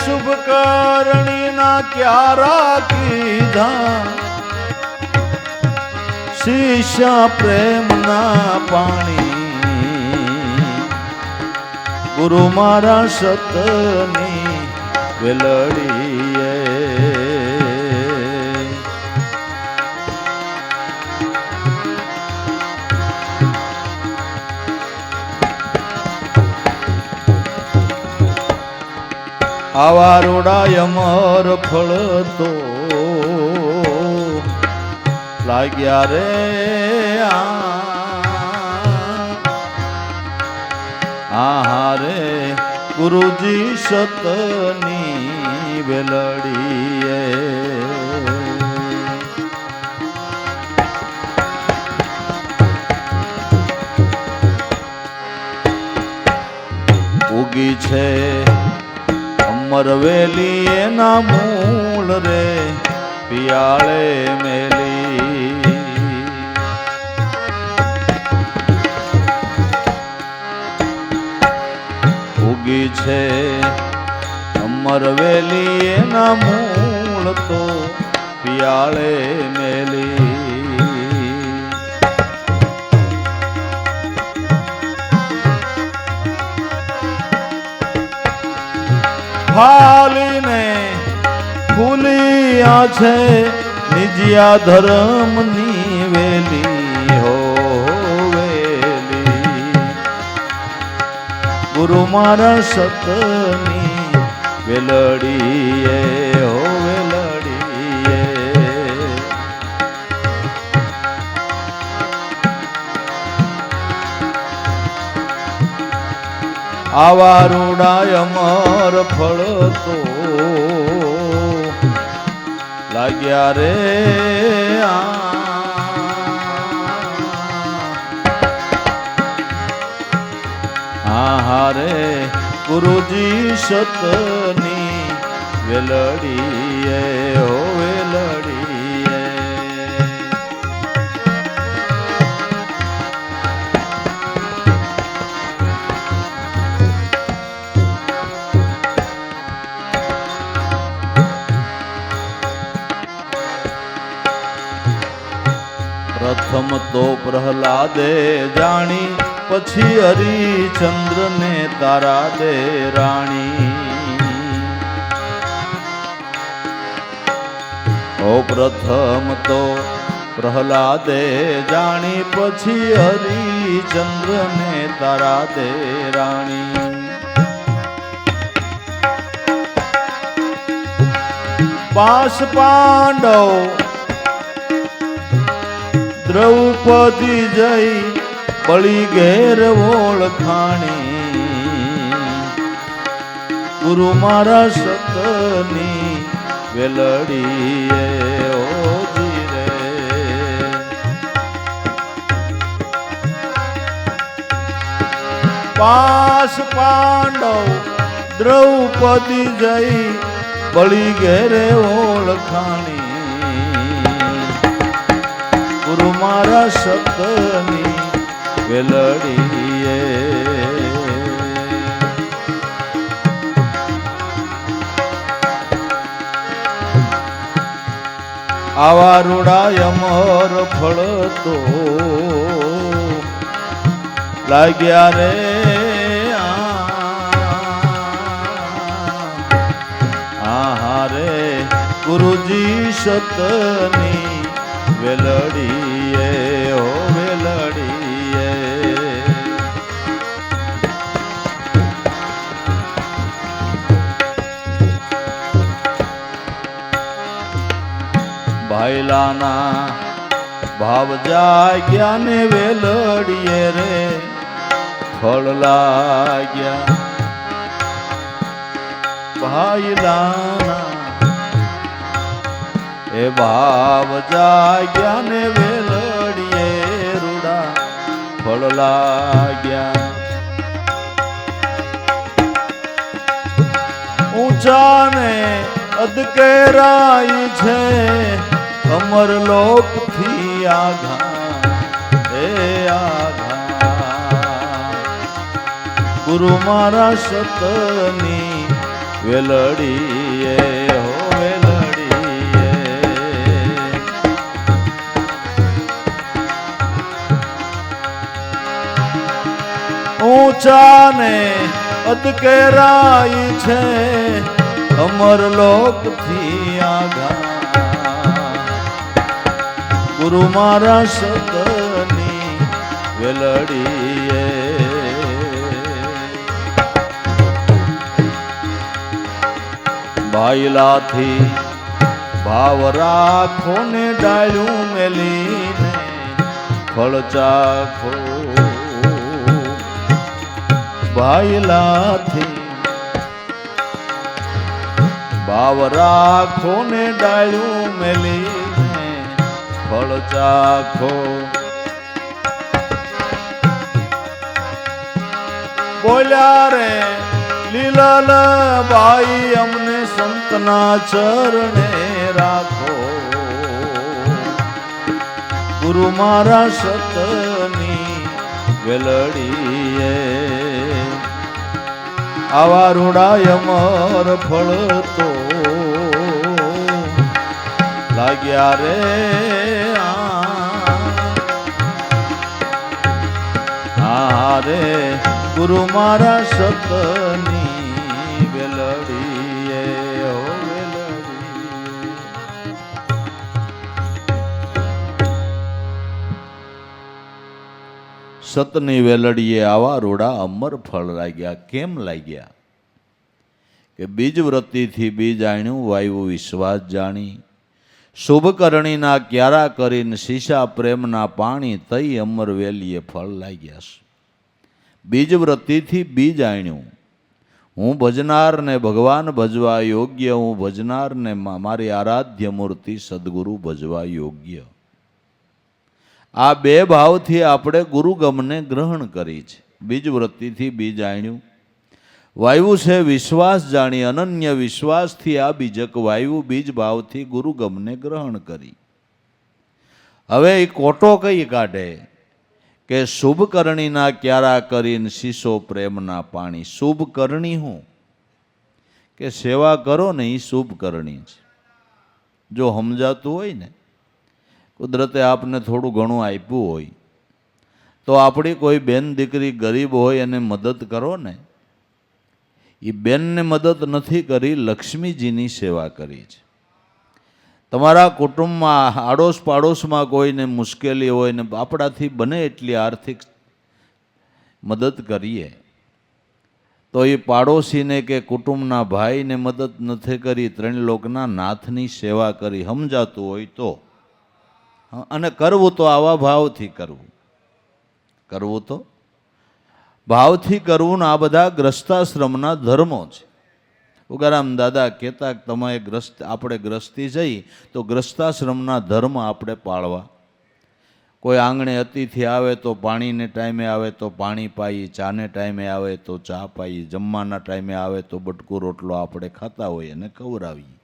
શુભ કરણીના ક્યારા કીધા, શીશા પ્રેમના પાણી. ગુરુ મારા સતની વેલડીએ. આવા રોડાય અમર ફળ તો લાગ્યા રે આહારે ગુરુજી સતની વેલડીએ. ઉગી છે અમર વેલી એના મૂળ રે પિયાળે મેલી. ઉગી છે અમર વેલી એના મૂળ તો પિયાળે મેલી. ફાલીને ફૂલિયા છે નિજિયા ધર્મની વેલી હો વેલી. ગુરુ મારા સતની વેલડીએ હો વેલડીએ. આવા રૂડાય અમર ફળ તો લાગ્યા રે હારે ગુરુજી સતની વેલડીએ હો વેલડીએ. પ્રથમ તો પ્રહલાદે જાણી, પછી હરિચંદ્ર ને તારા દે રાણી. ઓ પ્રથમ તો પ્રહલાદે જાણી, પછી હરિચંદ્ર ને તારા દે રાણી. પાસ પાંડવ દ્રૌપદી જઈ, બળી ઘેર ઓળખાણી. ગુરુ મારા સતની વેલડીએ ઓજી રે. પાસ પાંડવ દ્રૌપદી જઈ, બળી ઘેરે ઓળખાણી. ગુરુ મારા સતની વેલડીએ. આવા રૂડા અમર ફળ તો લાગ્યા રે હારે ગુરુજી સતની વેલડીએ હો વેલડીએ. ભાઈલાના ભાવ જાગ્યા ને વેલડીએ રે ફળ લાગ્યા. ભાઈલાના એ ભાવ જાગ્યા ને વેલડીએ રૂડા ફળ લાગ્યા. ઊંચા ને અધકેરાઈ છે, અમર લોક થી આઘા એ આઘા. ગુરુ મારા સતની વેલડીએ હો વેલડીએ. ઊંચા ને અધકેરાઈ છે, અમર લોક થી આઘા. ગુરુ મારા સતની વેલડીએ. ભાઈલાથી ભાવ રાખો ને ડાળ્યું મેલીને ફળ ચાખો. ભાઈલાથી ભાવ રાખો ને ડાળ્યું મેલીને ફળ ચાખો. બોલ્યા રે લીલલ બાઈ, અમને સંતના ચરણે રાખો. ગુરુ મારા સતની વેલડીએ. આવા રૂડા અમર ફળ તો લાગ્યા રે હારે ગુરુ મારા સતની વેલડીએ હો વેલડીએ. સતની વેલડીએ આવા રૂડા અમર ફળ લાગ્યા. કેમ લાગ્યા? કે બીજ વૃત્તિથી બીજ આણ્યું, વાયુ વિશ્વાસ જાણી. શુભ કરણીના ક્યારા કરીને શીશા પ્રેમના પાણી, તઈ અમર વેલીએ ફળ લાગ્યા. બીજ વૃત્તિથી બીજ આણ્યું, હું ભજનાર ને ભગવાન ભજવા યોગ્ય, હું ભજનાર ને મારી આરાધ્ય મૂર્તિ સદગુરુ ભજવા યોગ્ય. આ બે ભાવથી આપણે ગુરુગમને ગ્રહણ કરી છે. બીજ વૃત્તિથી બીજ આણ્યું. વાયુ છે વિશ્વાસ જાણી, અનન્ય વિશ્વાસથી આ બીજક વાયુ બીજ ભાવથી ગુરુગમને ગ્રહણ કરી. હવે એ કોટો કઈ કાઢે કે શુભ કરણીના ક્યારા કરીને શીશો પ્રેમના પાણી. શુભ કરણી હું કે સેવા કરો ને એ શુભ કરણી છે. જો સમજાતું હોય ને, કુદરતે આપને થોડું ઘણું આપ્યું હોય તો આપણી કોઈ બેન દીકરી ગરીબ હોય એને મદદ કરો ને. એ બેનને મદદ નથી કરી, લક્ષ્મીજીની સેવા કરી છે. તમારા કુટુંબમાં આડોશ પાડોશમાં કોઈને મુશ્કેલી હોય ને આપણાથી બને એટલી આર્થિક મદદ કરીએ તો એ પાડોશીને કે કુટુંબના ભાઈને મદદ નથી કરી, ત્રણ લોકના નાથની સેવા કરી. સમજાતું હોય તો. અને કરવું તો આવા ભાવથી કરવું. કરવું તો ભાવથી કરવું ને આ બધા ગ્રસ્તાશ્રમના ધર્મો છે. ઉગારામ દાદા કહેતા તમે આપણે ગ્રસ્તી જઈ તો ગ્રસ્તાશ્રમના ધર્મ આપણે પાળવા. કોઈ આંગણે અતિથિ આવે તો પાણીને ટાઈમે આવે તો પાણી પાઈ, ચાને ટાઈમે આવે તો ચા પાઈ, જમવાના ટાઈમે આવે તો બટકું રોટલો આપણે ખાતા હોઈએ અને ખવડાવીએ.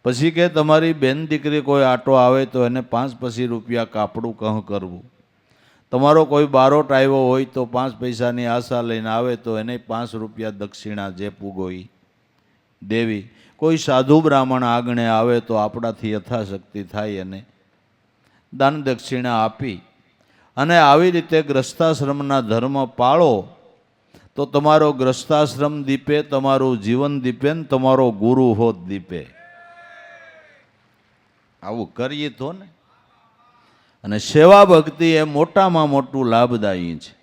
પછી કે તમારી બેન દીકરી કોઈ આટો આવે તો એને 5 પછી રૂપિયા કાપડું કહં કરવું. તમારો કોઈ બારોટ આવ્યો હોય તો 5 પૈસાની આશા લઈને આવે તો એને 5 રૂપિયા દક્ષિણા જે પૂગોઈ દેવી. કોઈ સાધુ બ્રાહ્મણ આંગણે આવે તો આપણાથી યથાશક્તિ થાય અને દાન દક્ષિણા આપી અને આવી રીતે ગ્રસ્તાશ્રમના ધર્મ પાળો તો તમારો ગ્રસ્તાશ્રમ દીપે, તમારું જીવન દીપે ને તમારો ગુરુ હોત દીપે. આવું કરીએ તો ને. અને સેવા ભક્તિ એ મોટામાં મોટું લાભદાયી છે.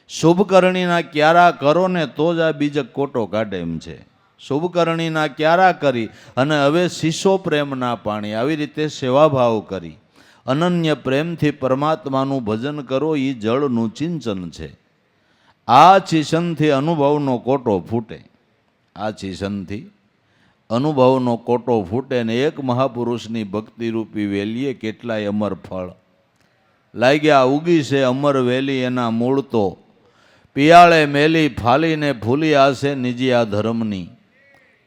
શુભ કરણીના ક્યારા કરો ને તો જ આ બીજક કોટો કાઢે એમ છે. શુભ કરણીના ક્યારા કરી અને હવે શીશો પ્રેમના પાણી. આવી રીતે સેવાભાવ કરી અનન્ય પ્રેમથી પરમાત્માનું ભજન કરો. એ જળનું ચિંતન છે. આ ચિંતનથી અનુભવનો કોટો ફૂટે. આ ચિંતનથી અનુભવનો કોટો ફૂટે ને એક મહાપુરુષની ભક્તિરૂપી વેલીએ કેટલાય અમર ફળ લાગ્યા. ઉગી છે અમર વેલી એના મૂળ તો પિયાળે મેલી, ફાલીને ફૂલી આશે નિજિયા ધર્મની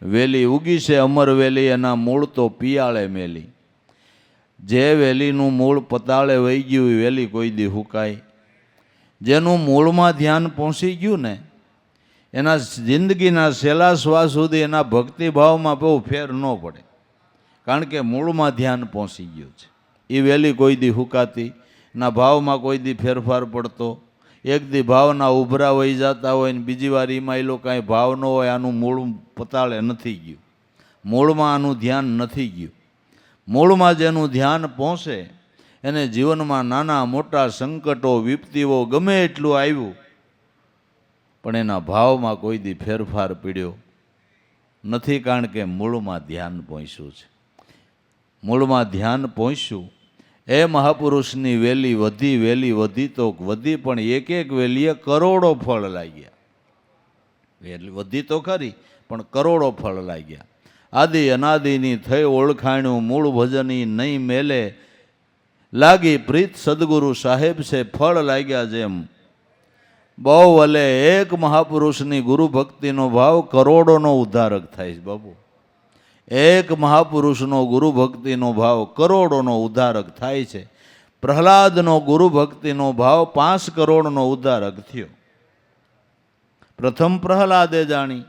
વેલી. ઉગી છે અમર વેલી એના મૂળ તો પિયાળે મેલી. જે વેલીનું મૂળ પતાળે વહી ગયું એ વેલી કોઈ દી હુકાય. જેનું મૂળમાં ધ્યાન પહોંચી ગયું ને એના જિંદગીના છેલ્લા શ્વાસ સુધી એના ભક્તિભાવમાં બહુ ફેર ન પડે, કારણ કે મૂળમાં ધ્યાન પહોંચી ગયું છે. એ વેલી કોઈ દી હુકાતી ના, ભાવમાં કોઈ દી ફેરફાર પડતો. એક દી ભાવના ઉભરા વહી જતા હોય ને બીજી વાર એમાં એ લોકો કાંઈ ભાવ ન હોય. આનું મૂળ પતાળે નથી ગયું, મૂળમાં આનું ધ્યાન નથી ગયું. મૂળમાં જેનું ધ્યાન પહોંચે એને જીવનમાં નાના મોટા સંકટો વિપત્તિઓ ગમે એટલું આવ્યું પણ એના ભાવમાં કોઈ દી ફેરફાર પીડ્યો નથી, કારણ કે મૂળમાં ધ્યાન પહોંચ્યું છે. મૂળમાં ધ્યાન પહોંચ્યું એ મહાપુરુષની વેલી વધી તો વધી, પણ એક એક વેલીએ કરોડો ફળ લાગ્યા. વેલી વધી તો ખરી પણ કરોડો ફળ લાગ્યા. આદિ અનાદિની થઈ ઓળખાણ્યું મૂળ ભજની નહીં મેલે લાગી પ્રીત સદગુરુ સાહેબ છે ફળ લાગ્યા જેમ. બહુ વલે એક મહાપુરુષની ગુરુ ભક્તિનો ભાવ કરોડોનો ઉદ્ધારક થાય છે બાબુ. એક મહાપુરુષનો ગુરુ ભક્તિનો ભાવ કરોડોનો ઉદ્ધારક થાય છે. પ્રહલાદનો ગુરુ ભક્તિનો ભાવ 5 કરોડનો ઉદ્ધારક થયો. પ્રથમ પ્રહલાદે જાણી,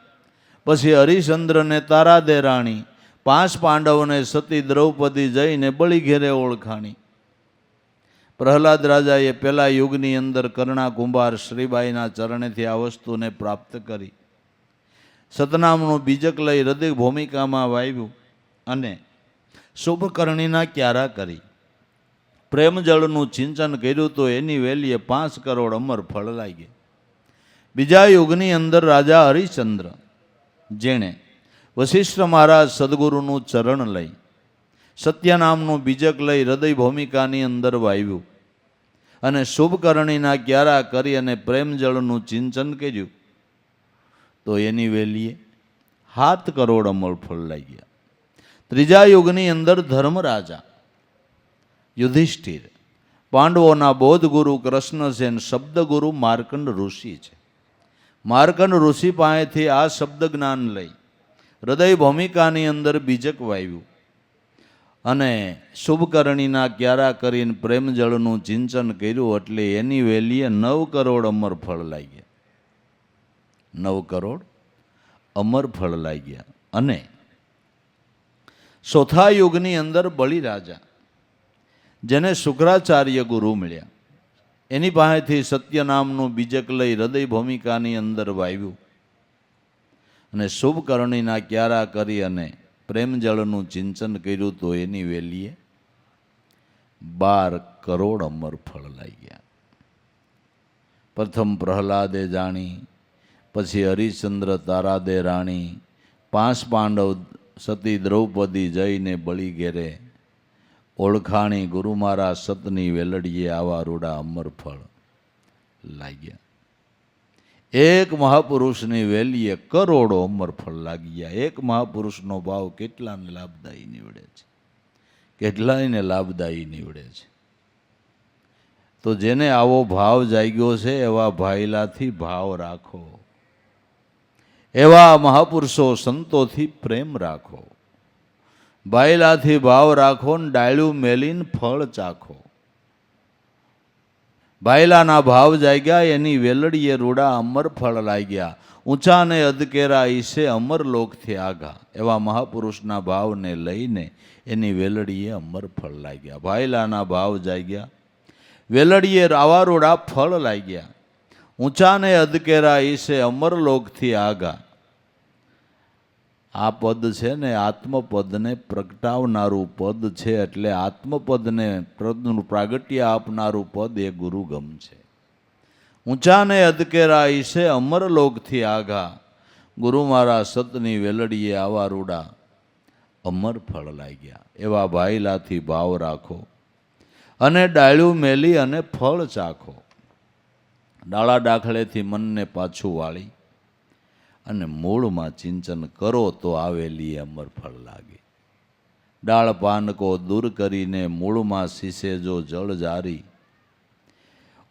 પછી હરિશ્ચંદ્રને તારાદે રાણી, 5 પાંડવોને સતી દ્રૌપદી જઈને બળી ઘેરે ઓળખાણી. પ્રહલાદ રાજાએ પહેલા યુગની અંદર કર્ણા કુંભાર શ્રીબાઈના ચરણેથી આ વસ્તુને પ્રાપ્ત કરી. સતનામનું બીજક લઈ હૃદય ભૂમિકામાં વાવ્યું અને શુભ કરણીના ક્યારા કરી. પ્રેમ જળનું સિંચન કર્યું તો એની વેલીએ 5 કરોડ અમર ફળ લાગ્યા. બીજા યુગની અંદર રાજા હરિશ્ચંદ્ર જેણે વશિષ્ઠ મહારાજ સદગુરુનું ચરણ લઈ સત્ય નામનું બીજક લઈ હૃદય ભૂમિકાની અંદર વાવ્યું અને શુભ કરણીના ક્યારા કરી અને પ્રેમ જળનું ચિંતન કર્યું તો એની વેલીએ 7 કરોડ અમરફળ લાગ્યા. ત્રીજા યુગની અંદર ધર્મરાજા યુધિષ્ઠિર, પાંડવોના બોધગુરુ કૃષ્ણસેન, શબ્દગુરુ માર્કંડ ઋષિ છે. માર્કંડ ઋષિ પાસેથી આ શબ્દ જ્ઞાન લઈ હૃદય ભૂમિકાની અંદર બીજક વાવ્યું અને શુભકરણીના ક્યારા કરીને પ્રેમજળનું ચિંતન કર્યું એટલે એની વેલીએ 9 કરોડ અમરફળ લાગ્યા. 9 કરોડ અમરફળ લાગ્યા. અને ચોથા યુગની અંદર બલિરાજા, જેને શુક્રાચાર્ય ગુરુ મળ્યા, એની પાસેથી સત્ય નામનું બીજક લઈ હૃદય ભૂમિકાની અંદર વાવ્યું અને શુભકરણીના ક્યારા કરી અને પ્રેમજળનું ચિંતન કર્યું તો એની વેલીએ 12 કરોડ અમરફળ લાગ્યા. પ્રથમ પ્રહલાદે જાણી, પછી હરિશ્ચંદ્ર તારાદે રાણી, 5 પાંડવ સતી દ્રૌપદી જઈને બળી ઘેરે, ઓળખાણી ગુરુ મારા સતની વેલડીએ આવા રૂડા અમરફળ લાગ્યા. એક મહાપુરુષની વેલીએ કરોડો અમરફળ લાગ્યા. એક મહાપુરુષનો ભાવ કેટલાને લાભદાયી નીવડે છે, કેટલાયને લાભદાયી નીવડે છે. તો જેને આવો ભાવ જાગ્યો છે એવા ભાઈલાથી ભાવ રાખો, એવા મહાપુરુષો સંતોથી પ્રેમ રાખો, ભાઈલાથી ભાવ રાખો ને ડાળ્યું મેલીને ફળ ચાખો. ભાઈલાના ભાવ જાગ્યા એની વેલડીએ રૂડા અમરફળ લાગ્યા. ઊંચા ને અધકેરા ઈસે અમરલોકથી આઘા, એવા મહાપુરુષના ભાવને લઈને એની વેલડીએ અમરફળ લાગ્યા. ભાઈલાના ભાવ જાગ્યા, વેલડીએ આવા રૂડા ફળ લાગ્યા. ઊંચા ને અધકેરા ઈસે અમરલોકથી આઘા. આ પદ છે ને આત્મપદને પ્રગટાવનારું પદ છે, એટલે આત્મપદને પ્રાગટ્ય આપનારું પદ એ ગુરુગમ છે. ઊંચાને અધકેરા ઈશે અમરલોકથી આઘા, ગુરુ મારા સતની વેલડીએ આવા રૂડા અમર ફળ લાગ્યા. એવા ભાઈલાથી ભાવ રાખો અને ડાળ્યું મેલી અને ફળ ચાખો. ડાળા ડાખળેથી મનને પાછું વાળી અને મૂળમાં ચિંતન કરો તો આવેલી અમર ફળ લાગે. ડાળ પાનકો દૂર કરીને મૂળમાં શીશે જો જળ જારી,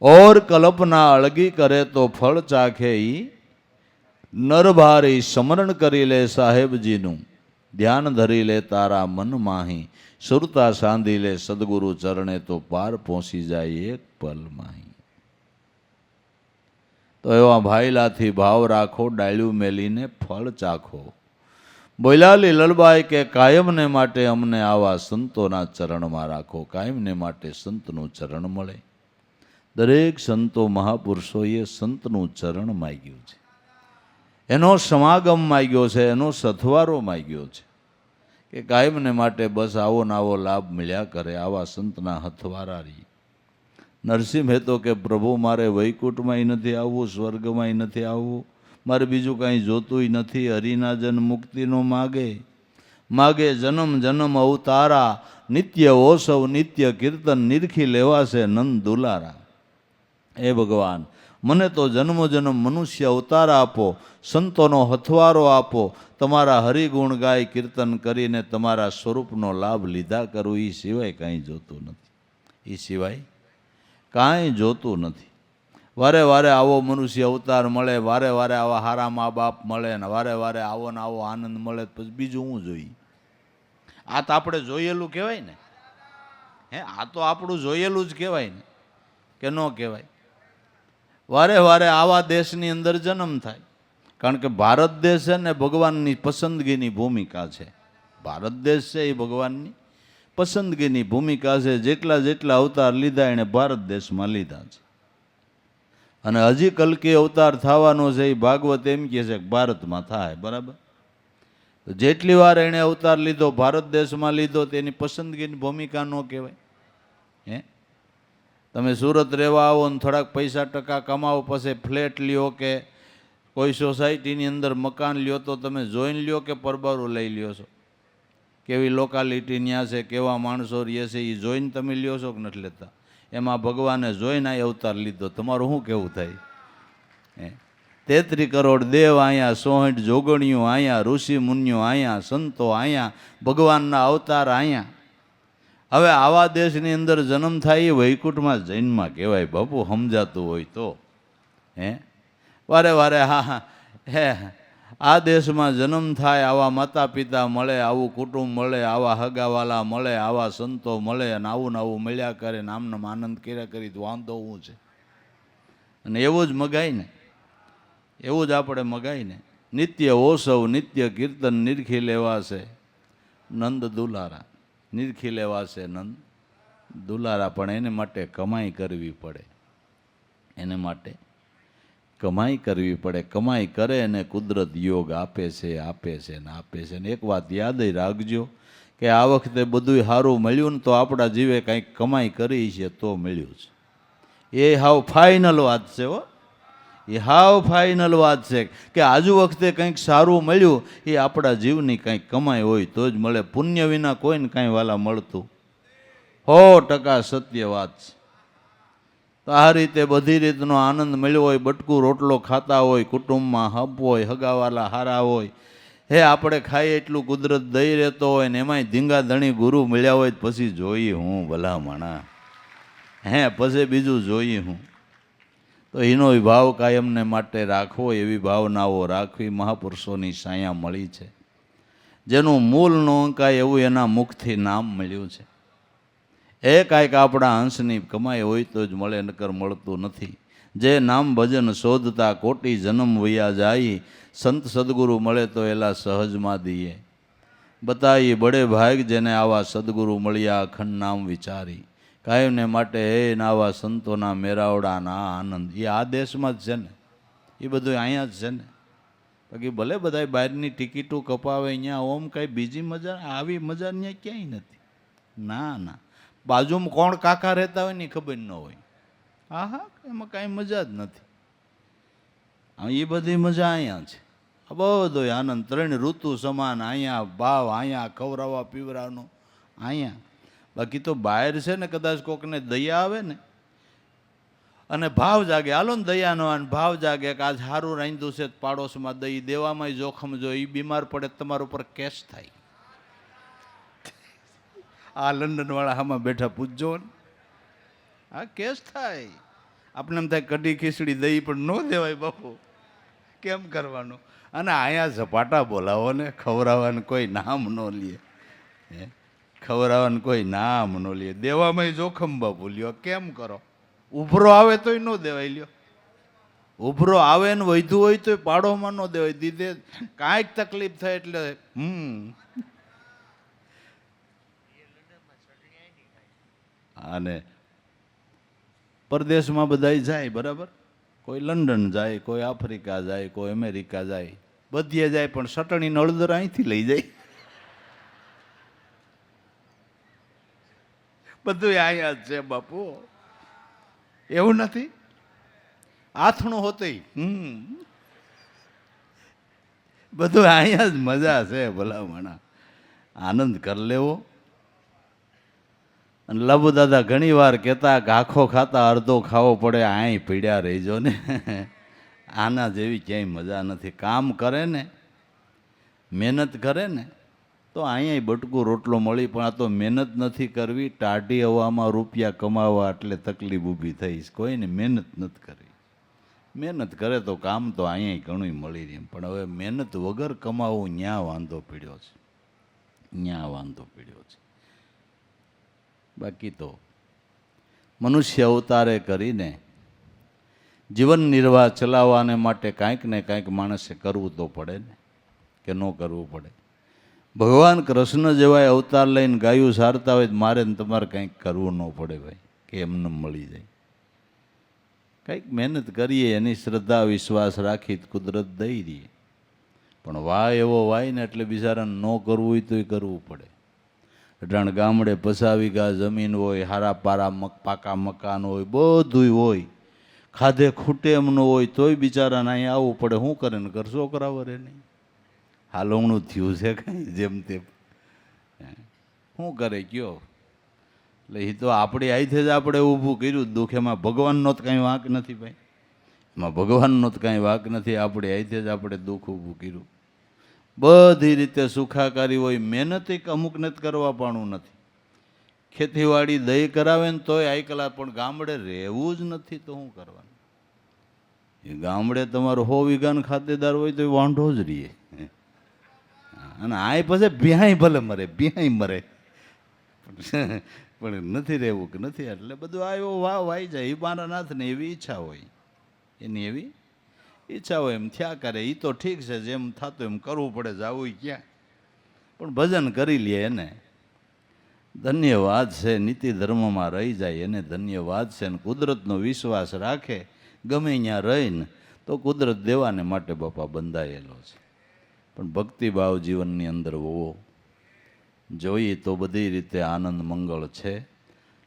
ઓર કલ્પના અળગી કરે તો ફળ ચાખે ઈ નરભારી. સમરણ કરી લે સાહેબજીનું, ધ્યાન ધરી લે તારા મન માહી. સુરતા સાંધી લે સદગુરુ ચરણે તો પાર પહોંચી જાય એક પલ માહી. તો એવા ભાઈલાથી ભાવ રાખો, ડાળ્યું મેલીને ફળ ચાખો. બોલાલી લલબાઈ કે કાયમને માટે અમને આવા સંતોના ચરણમાં રાખો. કાયમને માટે સંતનું ચરણ મળે. દરેક સંતો મહાપુરુષોએ સંતનું ચરણ માગ્યું છે, એનો સમાગમ માગ્યો છે, એનો સથવારો માગ્યો છે કે કાયમને માટે બસ આવો ને આવો લાભ મળ્યા કરે. આવા સંતના હથવારા રહી. નરસિંહ મહેતો કે પ્રભુ મારે વૈકુંઠમાંય નથી આવવું, સ્વર્ગમાંય નથી આવવું, મારે બીજું કાંઈ જોતુંય નથી. હરિના જન મુક્તિનો માગે, માગે જન્મ જન્મ અવતારા. નિત્ય ઓસવ નિત્ય કીર્તન નિરખી લેવાશે નંદ દુલારા. હે ભગવાન, મને તો જન્મ જન્મ મનુષ્ય અવતાર આપો, સંતોનો હથવારો આપો. તમારા હરિગુણ ગાય કીર્તન કરીને તમારા સ્વરૂપનો લાભ લીધા કરું. એ સિવાય કાંઈ જોતું નથી, એ સિવાય કાંઈ જોતું નથી. વારે વારે આવો મનુષ્ય અવતાર મળે, વારે વારે આવા હારા મા બાપ મળે ને વારે વારે આવો ને આવો આનંદ મળે, પછી બીજું હું જોઈએ? આ તો આપણે જોયેલું કહેવાય ને, હે? આ તો આપણું જોયેલું જ કહેવાય ને, કે ન કહેવાય? વારે વારે આવા દેશની અંદર જન્મ થાય. કારણ કે ભારત દેશ છે ને ભગવાનની પસંદગીની ભૂમિકા છે. ભારત દેશ છે એ ભગવાનની પસંદગીની ભૂમિકા છે. જેટલા જેટલા અવતાર લીધા એણે ભારત દેશમાં લીધા છે. અને હજી કલ્કી અવતાર થવાનો છે એ ભાગવત એમ કહે છે કે ભારતમાં થાય. બરાબર? જેટલી વાર એણે અવતાર લીધો ભારત દેશમાં લીધો તેની પસંદગીની ભૂમિકા ન કહેવાય? હે, તમે સુરત રહેવા આવો ને થોડાક પૈસા ટકા કમાવો, પછી ફ્લેટ લ્યો કે કોઈ સોસાયટીની અંદર મકાન લ્યો તો તમે જોઈને લ્યો કે પરબારું લઈ લ્યો છો? કેવી લોકાલિટી ત્યાં છે, કેવા માણસો રહે છે, એ જોઈને તમે લ્યો છો કે નથી લેતા? એમાં ભગવાને જોઈને આ અવતાર લીધો. તમારું શું કેવું થાય? હે, 33 કરોડ દેવ અહીંયા, 64 જોગણીઓ અહીંયા, ઋષિ મુનિઓ અહીંયા, સંતો અહીંયા, ભગવાનના અવતાર અહીંયા. હવે આવા દેશની અંદર જન્મ થાય એ વૈકુંઠમાં જૈનમાં કહેવાય બાપુ, સમજાતું હોય તો. હે વારે વારે હા હે આ દેશમાં જન્મ થાય, આવા માતા પિતા મળે, આવું કુટુંબ મળે, આવા હગાવાલા મળે, આવા સંતો મળે, અને આવું ને આવું મળ્યા કરે, નામનો આનંદ કર્યા કરી તો વાંધો હું છે. અને એવું જ મગાય ને, એવું જ આપણે મગાય ને. નિત્ય ઓસવ નિત્ય કીર્તન નિરખી લેવાશે નંદ દુલારા, નિરખી લેવાશે નંદ દુલારા. પણ એને માટે કમાઈ કરવી પડે, એને માટે કમાઈ કરવી પડે. કમાઈ કરે અને કુદરત યોગ આપે છે, આપે છે ને આપે છે. ને એક વાત યાદ રાખજો કે આ વખતે બધું સારું મળ્યું ને તો આપણા જીવે કંઈક કમાઈ કરી છે તો મળ્યું છે. એ હાવ ફાઇનલ વાત છે હો, એ હાવ ફાઇનલ વાત છે કે આજુ વખતે કંઈક સારું મળ્યું એ આપણા જીવની કંઈક કમાઈ હોય તો જ મળે. પુણ્ય વિના કોઈને કાંઈ વાલા મળતું 100% સત્ય વાત છે. તો આ રીતે બધી રીતનો આનંદ મળ્યો હોય, બટકું રોટલો ખાતા હોય, કુટુંબમાં હપ હોય, હગાવાલા હારા હોય, હે આપણે ખાઈએ એટલું કુદરત દઈ રહેતો હોય ને એમાંય ધીંગા ધણી ગુરુ મળ્યા હોય પછી જોઈએ હું ભલા માણા, હે પછી બીજું જોઈએ હું. તો એનો ભાવ કાયમને માટે રાખવો, એવી ભાવનાઓ રાખવી. મહાપુરુષોની સાયા મળી છે, જેનું મૂળ ન અંકાય એવું એના મુખથી નામ મળ્યું છે. એ કાંઈક આપણા અંશની કમાઈ હોય તો જ મળે, નકર મળતું નથી. જે નામ ભજન શોધતા કોટી જન્મ વયા જાય, સંત સદગુરુ મળે તો એલા સહજમાં દઈએ. બતાવી બડે ભાગ જેને આવા સદગુરુ મળ્યા, અખંડ નામ વિચારી. કાયમને માટે હે આવા સંતોના મેરાવડાના આનંદ એ આ દેશમાં જ છે ને, એ બધું અહીંયા જ છે ને. બાકી ભલે બધા બહારની ટિકિટો કપાવે અહીંયા, ઓમ કાંઈ બીજી મજા આવી મજા અહીંયા ક્યાંય નથી. ના ના, બાજુમાં કોણ કાકા રહેતા હોય ને ખબર ન હોય. હા હા, એમાં કાંઈ મજા જ નથી. એ બધી મજા અહીંયા છે. આ બધો આનંદ, 3 ઋતુ સમાન અહીંયા, ભાવ અહીંયા, ખવડાવવા પીવડાવવાનું અહીંયા. બાકી તો બહાર છે ને કદાચ કોકને દયા આવે ને અને ભાવ જાગે, હાલો ને દયાનો અને ભાવ જાગે કે આજ સારું રાંધ્યું છે પાડોશમાં દઈ દેવામાં જોખમ, જો એ બીમાર પડે તમારા ઉપર કેસ થાય. આ લંડનવાળા આમાં બેઠા પૂછજો ને, આ કેસ થાય. આપણે એમ થાય કઢી ખીચડી દહીં પણ ન દેવાય બાપુ, કેમ કરવાનું. અને અહીંયા ઝપાટા બોલાવો ને, ખવડાવવાનું કોઈ નામ ન લે, હે ખવડાવવાનું કોઈ નામ ન લે, દેવામાં જોખમ બાપુ લ્યો, કેમ કરો. ઉભરો આવે તોય ન દેવાય લ્યો, ઉભરો આવે ને વધ્યું હોય તોય પાડોમાં ન દેવાય. દીધે કાંઈક તકલીફ થાય એટલે અને પરદેશમાં બધા જાય બરાબર, કોઈ લંડન જાય, કોઈ આફ્રિકા જાય, કોઈ અમેરિકા જાય, બધીએ જાય, પણ ચટણી હળદર અહીંથી લઈ જાય. બધું અહીંયા જ છે બાપુ, એવું નથી. આથણું હોતી બધું અહીંયા જ મજા છે ભલામણા. આનંદ કરી લેવો. અને લાભુ દાદા ઘણી વાર કહેતા કે આખો ખાતા અડધો ખાવો પડે, આય પીડ્યા રહીજો ને. આના જેવી ક્યાંય મજા નથી. કામ કરે ને, મહેનત કરે ને તો અહીંયા બટકું રોટલો મળી. પણ આ તો મહેનત નથી કરવી, ટાઢી હવામાં રૂપિયા કમાવા એટલે તકલીફ ઊભી થઈશ. કોઈને મહેનત નથી કરવી. મહેનત કરે તો કામ તો અહીંયા ઘણું મળી રહે. પણ હવે મહેનત વગર કમાવું ન્યા વાંધો પીડ્યો છે, ન્યા વાંધો પીડ્યો છે. બાકી તો મનુષ્ય અવતારે કરીને જીવન નિર્વાહ ચલાવવાને માટે કાંઈક ને કાંઈક માણસે કરવું તો પડે ને, કે ન કરવું પડે. ભગવાન કૃષ્ણ જેવાય અવતાર લઈને ગાયું સારતા હોય મારે ને તમારે કંઈક કરવું ન પડે ભાઈ, કે એમને મળી જાય. કંઈક મહેનત કરીએ, એની શ્રદ્ધા વિશ્વાસ રાખી કુદરત દઈ દઈએ. પણ વાય એવો વાય ને એટલે બિચારાને ન કરવું હોય તોય કરવું પડે. અટાણ ગામડે 50 વીઘા જમીન હોય, હારા પારા પાકા મકાન હોય, બધું હોય, ખાધે ખૂટે એમ ન હોય તોય બિચારાને અહીં આવવું પડે. શું કરે ને ઘર છોકરા વરે નહીં, હાલવણું થયું છે કાંઈ જેમ તેમ, શું કરે કયો. એટલે એ તો આપણી આઈથે જ આપણે ઊભું કર્યું દુઃખ, એમાં ભગવાનનો તો કંઈ વાંક નથી ભાઈ. એમાં ભગવાનનો તો કાંઈ વાંક નથી, આપણે અહીંથી જ આપણે દુઃખ ઊભું કર્યું. બધી રીતે સુખાકારી હોય, મહેનત અમુકને જ કરવા પાણું નથી. ખેતીવાડી દહીં કરાવે ને તોય આઈકલા, પણ ગામડે રહેવું જ નથી તો શું કરવાનું? એ ગામડે તમારો 100 વીઘાનો ખાતેદાર હોય તો એ વાંઢો જ રહીએ. અને આ પછી બિહાઈ ભલે મરે, બિહાઈ મરે, પણ નથી રહેવું કે નથી. એટલે બધું આવ્યો વાવ વાઈ જાય. એ મારા નાથને એવી ઈચ્છા હોય, એની એવી ઈચ્છા હોય એમ થયા કરે. એ તો ઠીક છે, જેમ થતું એમ કરવું પડે, જવું ક્યાં, પણ ભજન કરી લે એને ધન્યવાદ છે. નીતિ ધર્મમાં રહી જાય એને ધન્યવાદ છે. ને કુદરતનો વિશ્વાસ રાખે, ગમે ત્યાં રહીને તો કુદરત દેવાને માટે બાપા બંધાયેલો છે. પણ ભક્તિભાવ જીવનની અંદર હોવો જોઈએ તો બધી રીતે આનંદ મંગળ છે.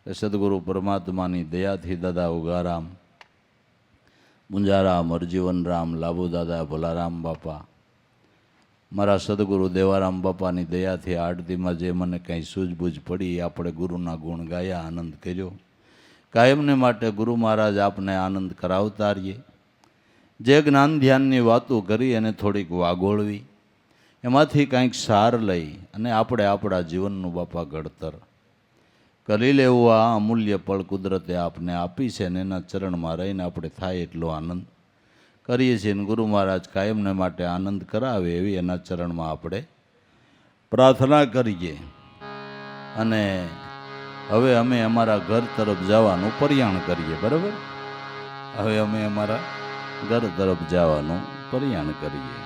સદગુરુ પરમાત્માની દયાથી દાદા ઉગારામ, મુંજારામ, હરજીવનરામ, લાભુદાદા, ભોલારામ બાપા, મારા સદગુરુ દેવારામ બાપાની દયાથી આરતીમાં જે મને કંઈ સૂઝબૂઝ પડી, આપણે ગુરુના ગુણ ગાયા, આનંદ કર્યો. કાયમને માટે ગુરુ મહારાજ આપને આનંદ કરાવતા રહીએ. જે જ્ઞાન ધ્યાનની વાતો કરી એને થોડીક વાગોળવી, એમાંથી કંઈક સાર લઈ અને આપણે આપણા જીવનનું બાપા ઘડતર કરી લેવું. આ અમૂલ્ય પળ કુદરતે આપને આપી છે ને એના ચરણમાં રહીને આપણે થાય એટલો આનંદ કરીએ છીએ. ને ગુરુ મહારાજ કાયમને માટે આનંદ કરાવે એવી એના ચરણમાં આપણે પ્રાર્થના કરીએ. અને હવે અમે અમારા ઘર તરફ જવાનું પ્રયાણ કરીએ. બરાબર? હવે અમે અમારા ઘર તરફ જવાનું પ્રયાણ કરીએ.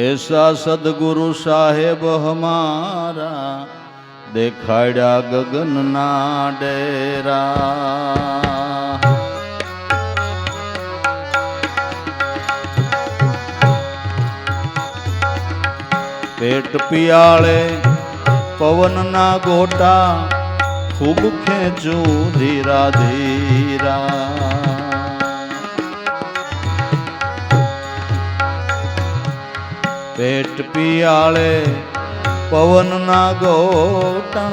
ऐसा सदगुरु साहेब हमारा देखाड़ा गगन ना डेरा, पेट पियाले पवन ना गोटा खूब खेचू धीरा धीरा, पेट पियाले पवन ना गोटा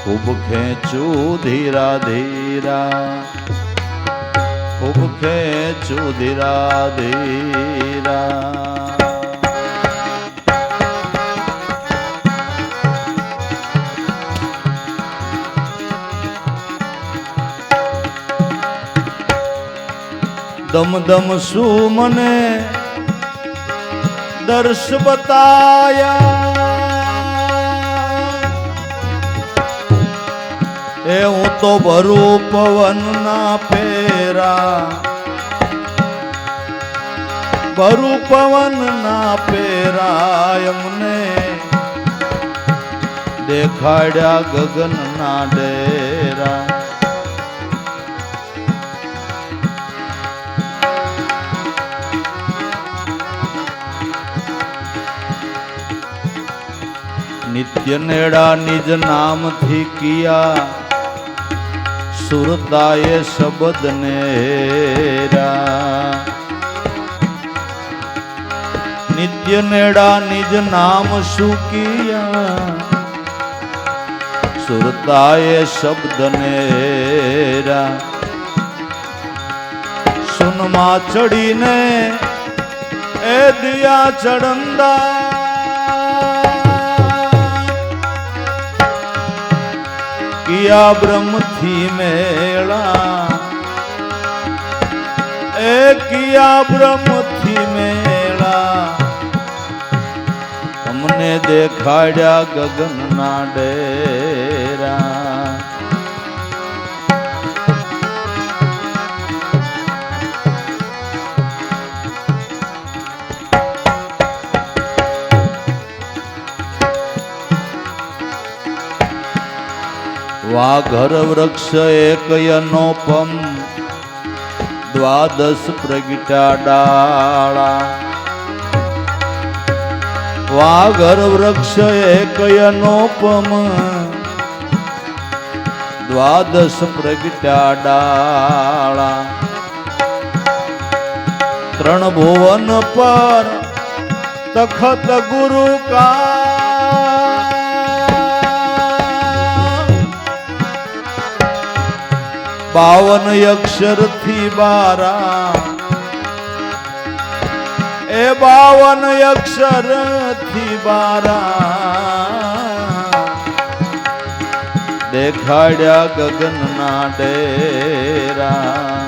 खूब खेचू धीरा धीरा, खूब खेचू धीरा धीरा। दम दम सू मने दर्श बताया, ए हूँ तो भरू पवन ना फेरा, भरू पवन ना फेरा, यमने देखाड़ा गगन ना डेरा। नित्य नेड़ा निज नाम थी किया, सुरताए शब्द नेरा। नित्य नेड़ा निज नाम सु किया, सुरताए शब्द नेरा। सुन मां चढ़ी ने ए दिया चढ़ंदा, किया ब्रह्म थी मेला, ए किया ब्रह्म थी मेला। हमने देखाड़ा गगन ना डेरा। वाघर वृक्ष एक यनोपम, द्वादश प्रगिटा डाला। वाघर वृक्ष एक यनोपम, द्वादश प्रगिटा डाला। ત્રણ ભુવન પર તખત ગુરુ કા બાવન અક્ષર થી બારા એ બાવન અક્ષર થી બારા દેખાડ્યા ગગન ના ડેરા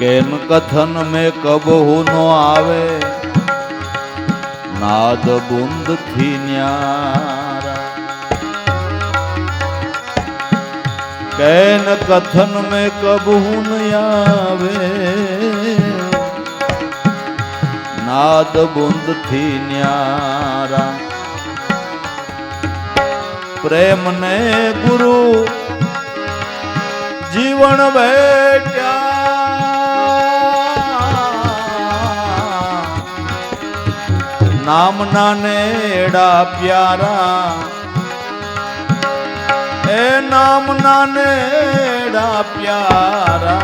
કેન કથન में કબહુ નો આવે નાદ બુંદ થી ન્યારા કેન કથન में કબહુ ન આવે નાદ બુંદ થી ન્યારા પ્રેમ ને ગુરુ જીવન બેટ્યા નામ ના નેડા પ્યારા એ નામ ના નેડા પ્યારા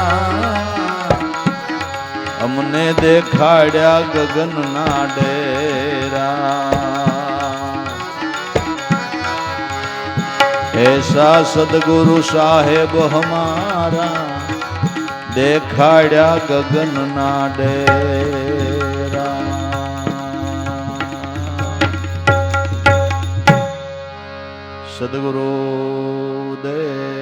અમને દેખાડ્યા ગગન ના ડેરા ऐसा सदगुरु साहेब हमारा देखाड्या गगन ना डेरा सदगुरु दे